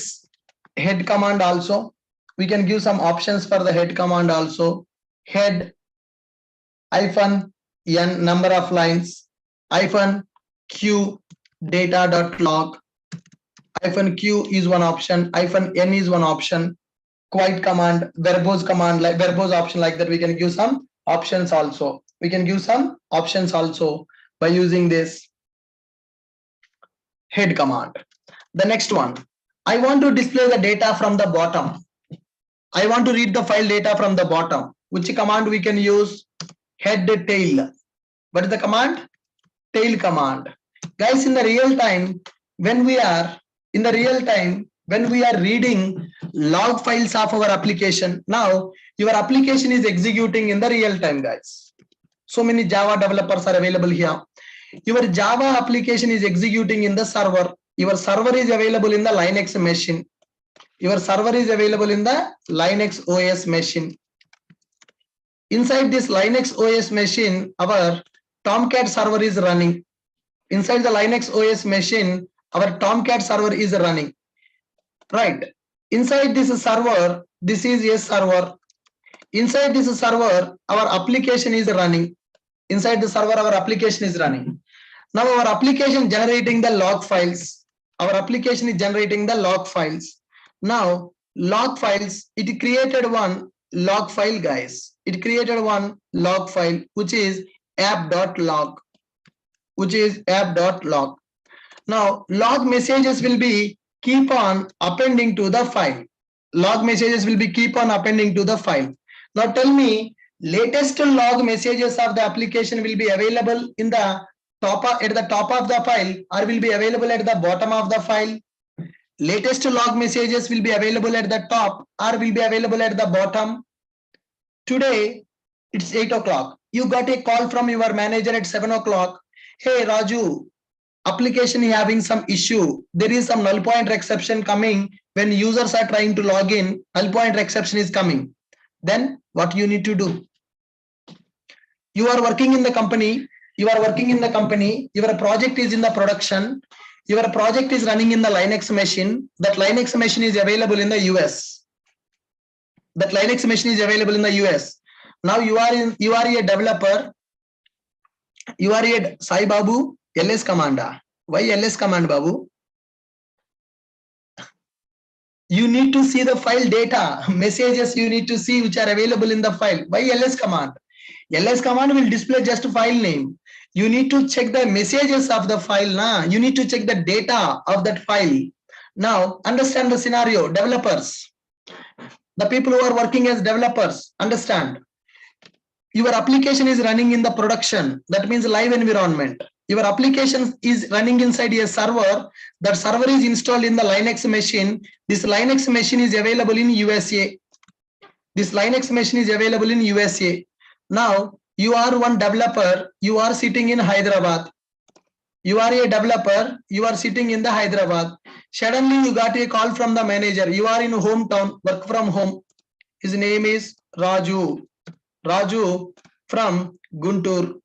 head command also. We can give some options for the head command also. Head -n number of lines -q data.log. -q is one option, -n is one option. Quiet command, verbose command, like verbose option, like that we can give some options also. We can give some options also by using this head command. The next one, I want to display the data from the bottom. I want to read the file data from the bottom. Which command we can use? Head tail. What is the command? Tail command. Guys, in the real time, when we are reading log files of our application, now your application is executing in the real time, guys. So many Java developers are available here. Your Java application is executing in the server. Your server is available in the Linux machine. Your server is available in the Linux OS machine. Inside this Linux OS machine, our Tomcat server is running. Inside the Linux OS machine, our Tomcat server is running. Right. Inside this server, this is a server. Inside this server, our application is running. Inside the server, our application is running. Now our application generating the log files. Our application is generating the log files. Now log files, it created one log file, guys. It created one log file which is app.log. Now log messages will be keep on appending to the file. Log messages will be keep on appending to the file. Now tell me, latest log messages of the application will be available in the top at the top of the file, or will be available at the bottom of the file? Latest log messages will be available at the top or will be available at the bottom. Today it's 8 o'clock. You got a call from your manager at 7 o'clock. Hey Raju, application is having some issue. There is some null pointer exception coming when users are trying to log in. Null pointer exception is coming. Then what you need to do? You are working in the company. Your project is in the production. Your project is running in the Linux machine. That Linux machine is available in the US. Now you are a developer. You are a Sai Babu, ls command. Why ls command, Babu? You need to see the file data, messages you need to see which are available in the file. Why ls command? Ls command will display just file name. You need to check the messages of the file. You need to check the data of that file. Now understand the scenario. Developers, the people who are working as developers, understand. Your application is running in the production. That means live environment. Your application is running inside a server. That server is installed in the Linux machine. This Linux machine is available in USA. Now you are one developer. You are sitting in Hyderabad. You are a developer. You are sitting in the Hyderabad. Suddenly you got a call from the manager. You are in hometown, work from home. His name is Raju. Raju from Guntur.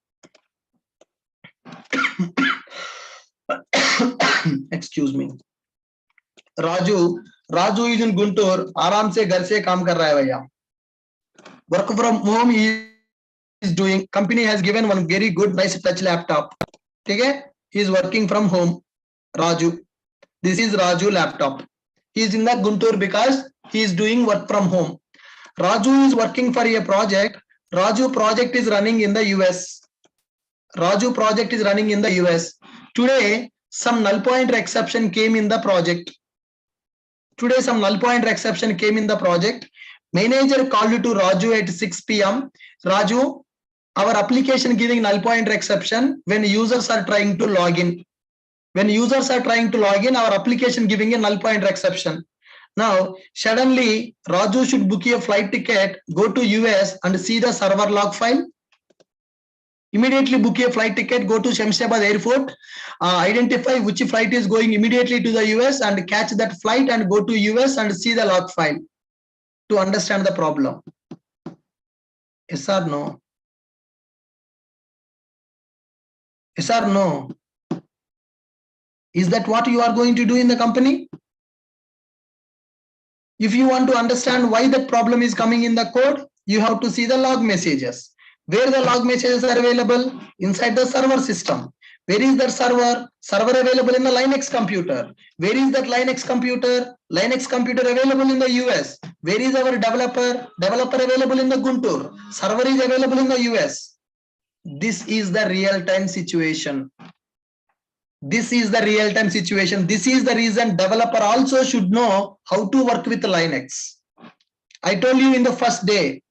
Excuse me. Raju Raju is in Guntur, आराम से घर से काम कर रहा है भैया. Work from home he is doing. Company has given one very good nice touch laptop. Okay, he is working from home. Raju, this is Raju laptop. He is in the Guntur because he is doing work from home. Raju is working for a project. Raju project is running in the US. Raju project is running in the US. Today, some null pointer exception came in the project. Today, some null pointer exception came in the project. Manager called to Raju at 6 p.m. Raju, our application giving null pointer exception when users are trying to log in. When users are trying to log in, our application giving a null pointer exception. Now, suddenly, Raju should book a flight ticket, go to US and see the server log file. Immediately book a flight ticket, go to Shamshabad airport, identify which flight is going immediately to the US and catch that flight and go to US and see the log file to understand the problem. Yes or no? Yes or no? Is that what you are going to do in the company? If you want to understand why that problem is coming in the code, you have to see the log messages. Where the log messages are available? Inside the server system. Where is that server? Server available in the Linux computer. Where is that Linux computer? Linux computer available in the US. Where is our developer? Developer available in the Guntur. Server is available in the US. This is the real-time situation. This is the real-time situation. This is the reason developer also should know how to work with Linux. I told you in the first day,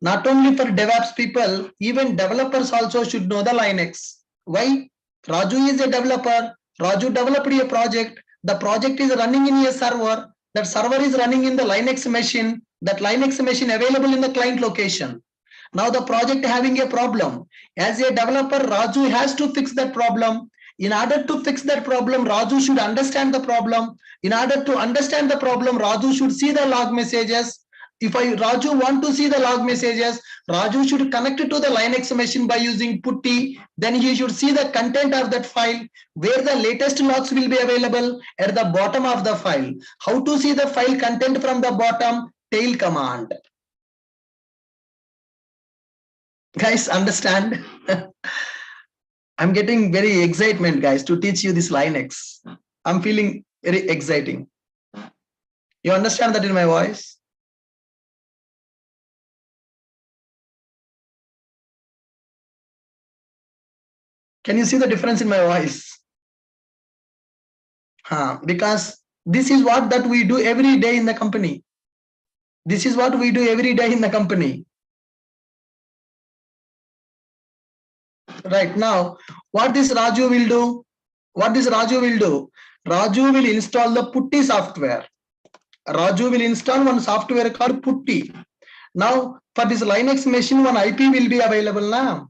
not only for DevOps people, even developers also should know the Linux. Why? Raju is a developer. Raju developed a project. The project is running in a server. That server is running in the Linux machine. That Linux machine available in the client location. Now the project having a problem. As a developer, Raju has to fix that problem. In order to fix that problem, Raju should understand the problem. In order to understand the problem, Raju should see the log messages. If Raju want to see the log messages, Raju should connect it to the Linux machine by using putty. Then he should see the content of that file, where the latest logs will be available at the bottom of the file. How to see the file content from the bottom? Tail command. Guys, understand? I'm getting very excitement, guys, to teach you this Linux. I'm feeling very exciting. You understand that in my voice? Can you see the difference in my voice? Because this is what that we do every day in the company. This is what we do every day in the company. Right now, what this Raju will do? What this Raju will do? Raju will install the Putty software. Raju will install one software called Putty. Now, for this Linux machine, one IP will be available now.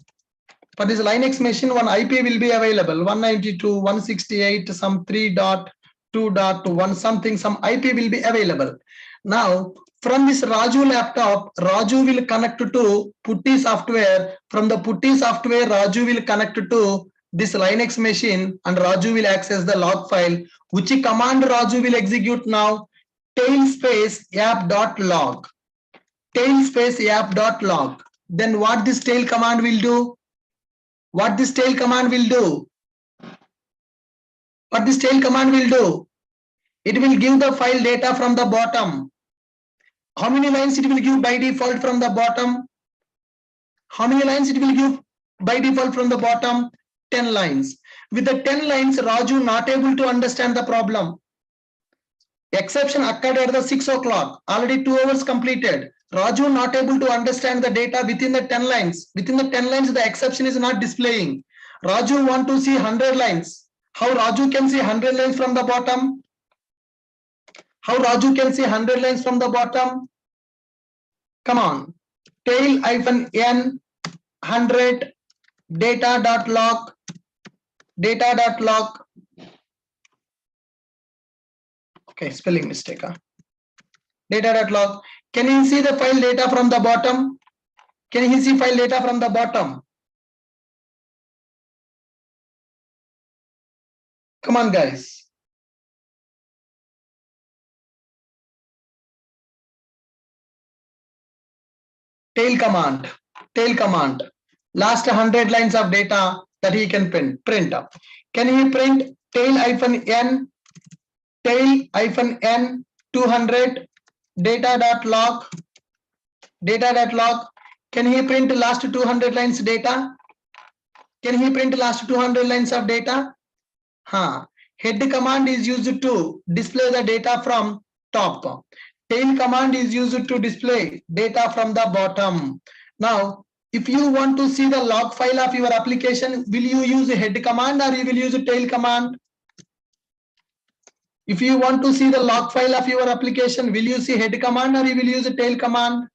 For this Linux machine, one IP will be available, 192.168, some 3.2.1 something, some IP will be available. Now, from this Raju laptop, Raju will connect to Putty software. From the Putty software, Raju will connect to this Linux machine and Raju will access the log file. Which command Raju will execute now? Tail space app.log. Tail space app.log. Then what this tail command will do? What this tail command will do? What this tail command will do? It will give the file data from the bottom. How many lines it will give by default from the bottom? How many lines it will give by default from the bottom? 10 lines. With the 10 lines, Raju not able to understand the problem. Exception occurred at the 6 o'clock. Already 2 hours completed. Raju not able to understand the data within the 10 lines. Within the 10 lines, the exception is not displaying. Raju want to see 100 lines. How Raju can see 100 lines from the bottom? How Raju can see 100 lines from the bottom? Come on. Tail -n 100 data.log. Data.log. Okay, spelling mistake. Data.log. Can you see the file data from the bottom? Can you see file data from the bottom? Come on, guys. tail command, last 100 lines of data that he can print up. Can he print tail-n 200 data.log? Can he print last 200 lines data? Can he print last 200 lines of data? Head command is used to display the data from top. Tail command is used to display data from the bottom. Now, if you want to see the log file of your application, will you use a head command or you will use a tail command? If you want to see the log file of your application, will you see head command or you will use a tail command?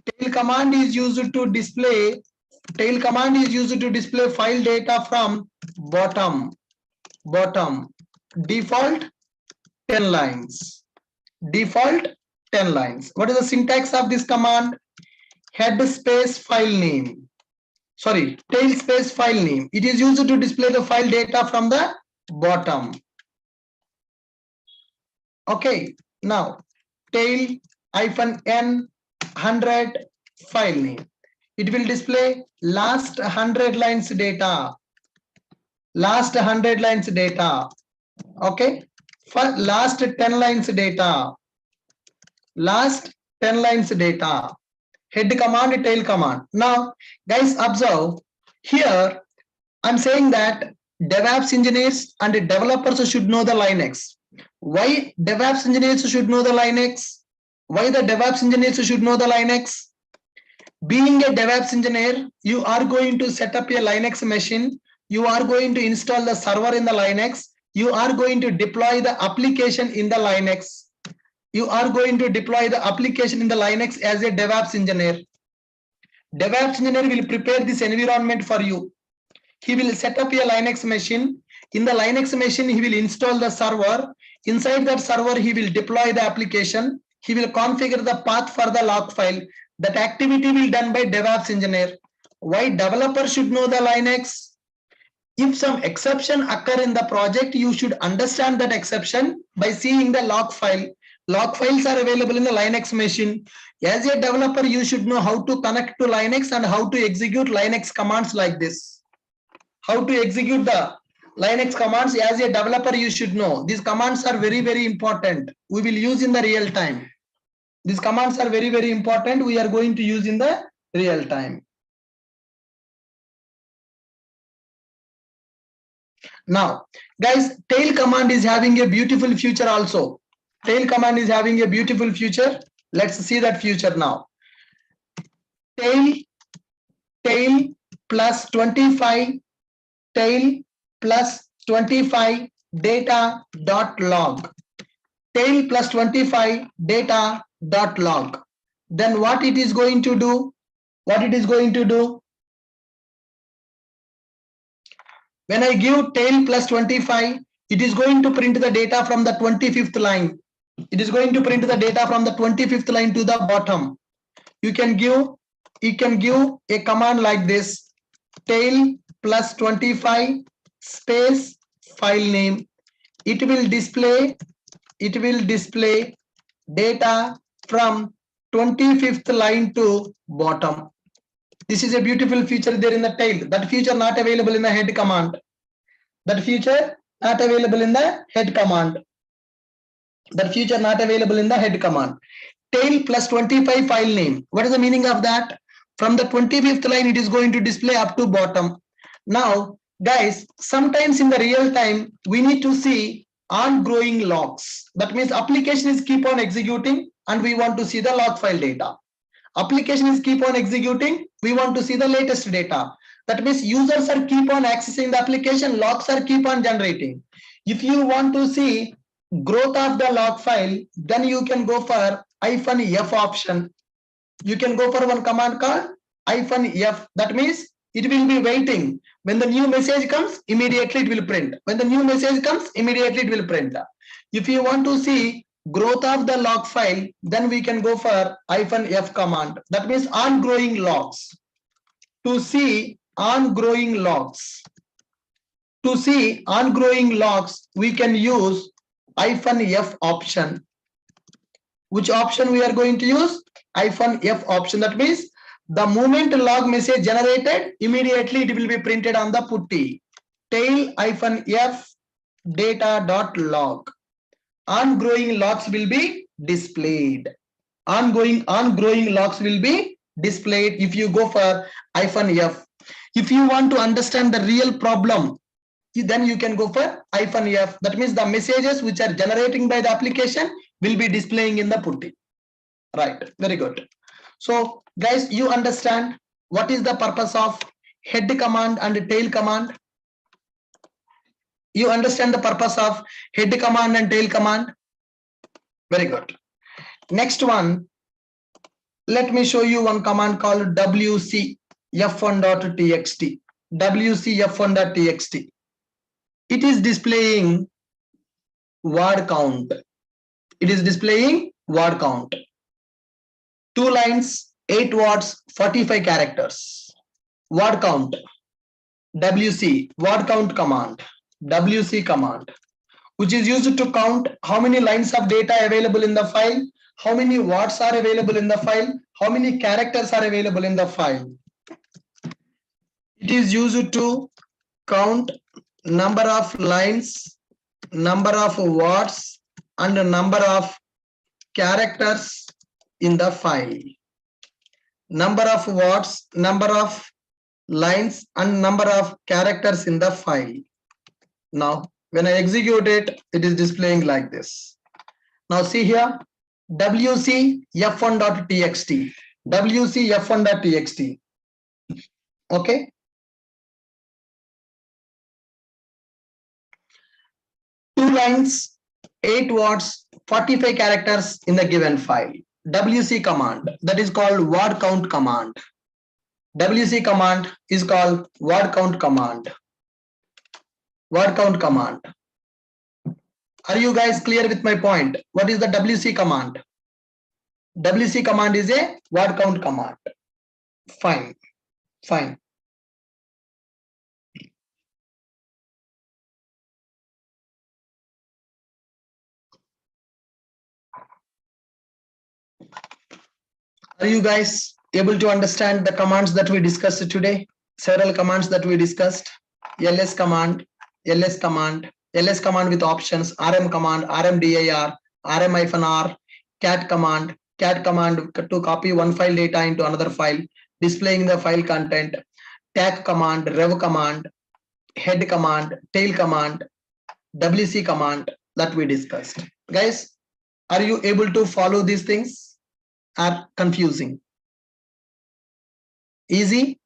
Tail command is used to display file data from bottom. Default 10 lines. What is the syntax of this command? Head space file name. Sorry, tail space file name. It is used to display the file data from the bottom. Okay, now tail -n 100 file name. It will display last 100 lines data. Okay, for last 10 lines data. Head command, tail command. Now, guys, observe here. I'm saying that DevOps engineers and developers should know the Linux. Why DevOps engineers should know the Linux? Being a DevOps engineer, you are going to set up a Linux machine. You are going to install the server in the Linux. You are going to deploy the application in the Linux. As a DevOps engineer. DevOps engineer will prepare this environment for you. He will set up a Linux machine. In the Linux machine, he will install the server. Inside that server, he will deploy the application. He will configure the path for the log file. That activity will be done by DevOps engineer. Why developer should know the Linux? If some exception occur in the project, you should understand that exception by seeing the log file. Log files are available in the Linux machine. As a developer, you should know how to connect to Linux and how to execute Linux commands like this. How to execute the Linux commands as a developer, you should know. These commands are very, very important. We will use in the real time. These commands are very, very important. We are going to use in the real time. Now, guys, tail command is having a beautiful future also. Let's see that future now. Tail plus 25 data.log. Tail plus 25 data.log. Then what it is going to do? When I give tail plus 25, it is going to print the data from the 25th line. It is going to print the data from the 25th line to the bottom. You can give a command like this: tail plus 25 space file name. It will display data from 25th line to bottom. This is a beautiful feature there in the tail. That feature not available in the head command. Tail plus 25 file name. What is the meaning of that? From the 25th line, it is going to display up to bottom. Now, guys, sometimes in the real time, we need to see ongoing logs. That means application is keep on executing and we want to see the log file data. Application is keep on executing. We want to see the latest data. That means users are keep on accessing the application. Logs are keep on generating. If you want to see growth of the log file, then you can go for -f option. You can go for one command called -f. That means it will be waiting. When the new message comes, immediately it will print. When the new message comes, immediately it will print. If you want to see growth of the log file, then we can go for -f command. That means ongoing logs. To see ongoing logs, we can use -f option. Which option we are going to use? -f option. That means The moment log message generated, immediately it will be printed on the putty. Tail-f data.log. Ongoing logs will be displayed. Ongoing logs will be displayed if you go for -f. If you want to understand the real problem, then you can go for -f. That means the messages which are generating by the application will be displaying in the putty. Right, very good. So guys, you understand what is the purpose of head command and tail command? You understand the purpose of head command and tail command? Very good. Next one, let me show you one command called wcf1.txt. wcf1.txt. It is displaying word count. It is displaying word count. 2 lines, 8 words, 45 characters. Word count. WC, word count command. WC command, which is used to count how many lines of data available in the file, how many words are available in the file, how many characters are available in the file. It is used to count number of lines, number of words, and the number of characters in the file. Number of words, number of lines, and number of characters in the file. Now, when I execute it, it is displaying like this. Now see here, wcf1.txt. wcf1.txt. Okay. Two lines, 8 words, 45 characters in the given file. WC command, that is called word count command. WC command is called word count command. Word count command. Are you guys clear with my point? What is the WC command? WC command is a word count command. Fine. Fine. Are you guys able to understand the commands that we discussed today? Several commands that we discussed. ls command, ls command, ls command with options, rm command, rmdir, rm-r, cat command to copy one file data into another file, displaying the file content, tag command, rev command, head command, tail command, wc command that we discussed. Guys, are you able to follow these things? Are confusing? Easy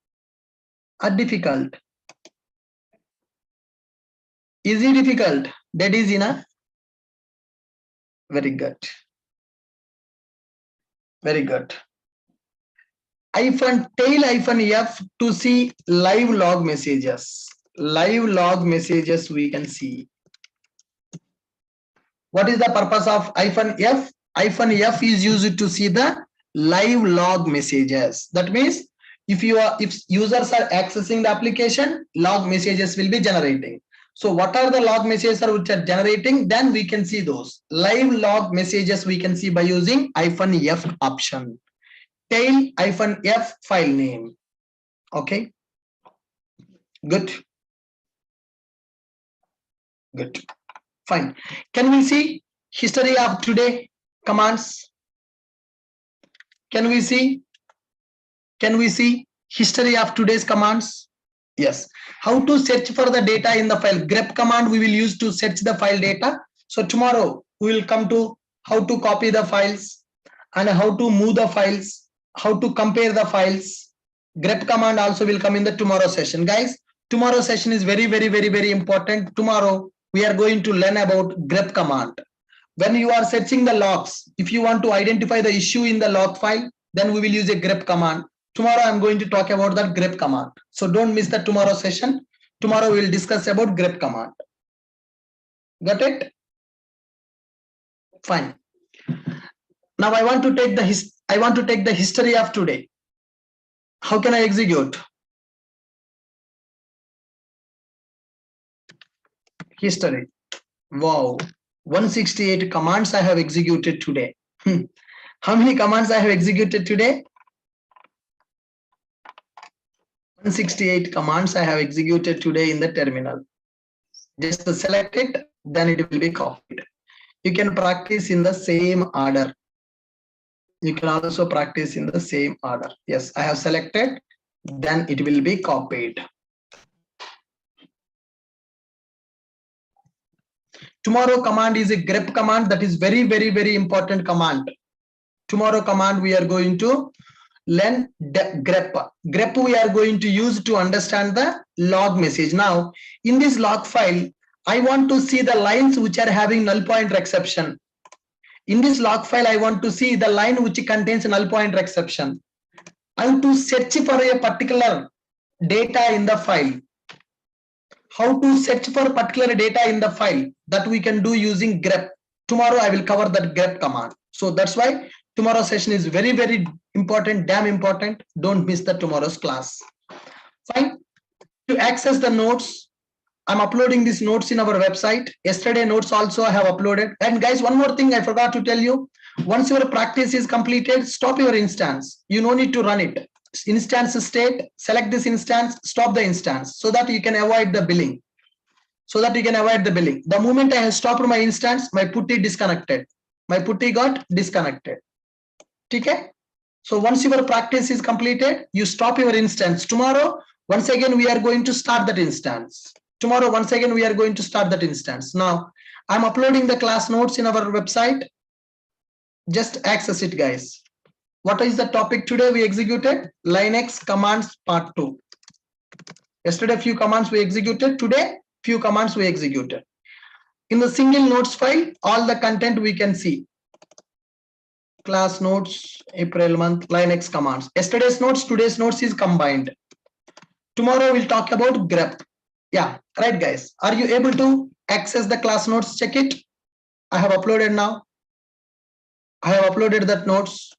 or difficult? Easy, difficult? That is enough. Very good. Very good. Tail-f to see live log messages. Live log messages we can see. What is the purpose of -f? -f is used to see the live log messages. That means if users are accessing the application, log messages will be generating. So what are the log messages which are generating? Then we can see those live log messages we can see by using -f option. Tail-f file name. Okay. Good. Good. Fine. Can we see history of today commands? Can we see history of today's commands? Yes. How to search for the data in the file? grep command we will use to search the file data. So tomorrow we will come to how to copy the files and how to move the files, how to compare the files. grep command also will come in the tomorrow session. Guys, tomorrow session is very, very, very, very important. Tomorrow we are going to learn about grep command. When you are searching the logs, if you want to identify the issue in the log file, then we will use a grep command. Tomorrow I'm going to talk about that grep command. So don't miss the tomorrow session. Tomorrow we will discuss about grep command. Got it? Fine. Now I want to take the history of today. How can I execute? History. Wow. 168 commands I have executed today. How many commands I have executed today? 168 commands I have executed today in the terminal. Just select it, then it will be copied. You can practice in the same order. You can also practice in the same order. Yes, I have selected, then it will be copied. Tomorrow command is a grep command. That is very, very, very important command. Tomorrow command we are going to learn grep. Grep we are going to use to understand the log message. Now, in this log file, I want to see the lines which are having null pointer exception. In this log file, I want to see the line which contains null pointer exception. I want to search for a particular data in the file. How to search for particular data in the file, that we can do using grep. Tomorrow I will cover that grep command. So that's why tomorrow session is very, very important, damn important. Don't miss the tomorrow's class. Fine. To access the notes, I'm uploading these notes in our website. Yesterday notes also I have uploaded. And guys, one more thing I forgot to tell you. Once your practice is completed, stop your instance. You no need to run it. Instance state, select this instance, stop the instance, so that you can avoid the billing. The moment I have stopped my instance, my putty disconnected. My putty got disconnected. Okay? So once your practice is completed, you stop your instance. Tomorrow, once again, we are going to start that instance. Now, I'm uploading the class notes in our website. Just access it, guys. What is the topic today we executed? Linux commands part 2. Yesterday, few commands we executed. Today, few commands we executed. In the single notes file, all the content we can see. Class notes, April month, Linux commands. Yesterday's notes, today's notes is combined. Tomorrow we'll talk about grep. Yeah, right, guys. Are you able to access the class notes? Check it. I have uploaded now. I have uploaded that notes.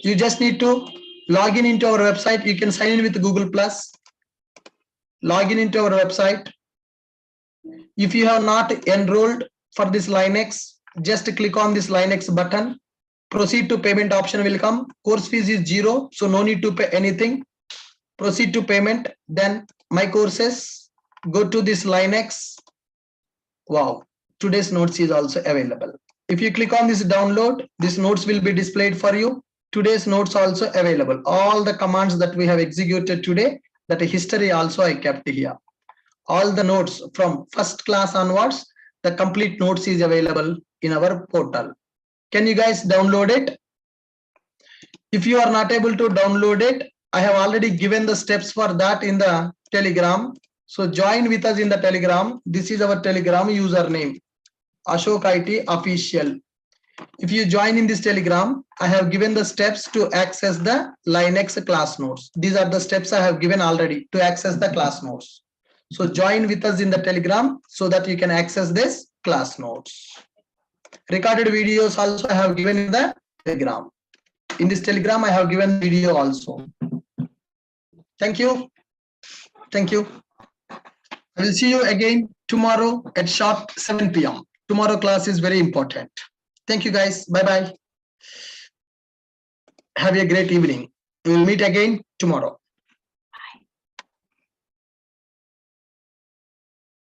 You just need to log in into our website. You can sign in with Google Plus. Log in into our website. If you have not enrolled for this Linux, just click on this Linux button. Proceed to payment option will come. Course fees is 0, so no need to pay anything. Proceed to payment. Then my courses. Go to this Linux. Wow, today's notes is also available. If you click on this download, these notes will be displayed for you. Today's notes also available. All the commands that we have executed today, that history also I kept here. All the notes from first class onwards, the complete notes is available in our portal. Can you guys download it? If you are not able to download it, I have already given the steps for that in the Telegram. So join with us in the Telegram. This is our Telegram username, Ashok IT official. If you join in this Telegram, I have given the steps to access the Linux class notes. These are the steps I have given already to access the class notes. So join with us in the Telegram so that you can access this class notes. Recorded videos also I have given in the Telegram. In this Telegram, I have given video also. Thank you. Thank you. I will see you again tomorrow at sharp 7 p.m. Tomorrow class is very important. Thank you, guys. Bye-bye. Have a great evening. We will meet again tomorrow.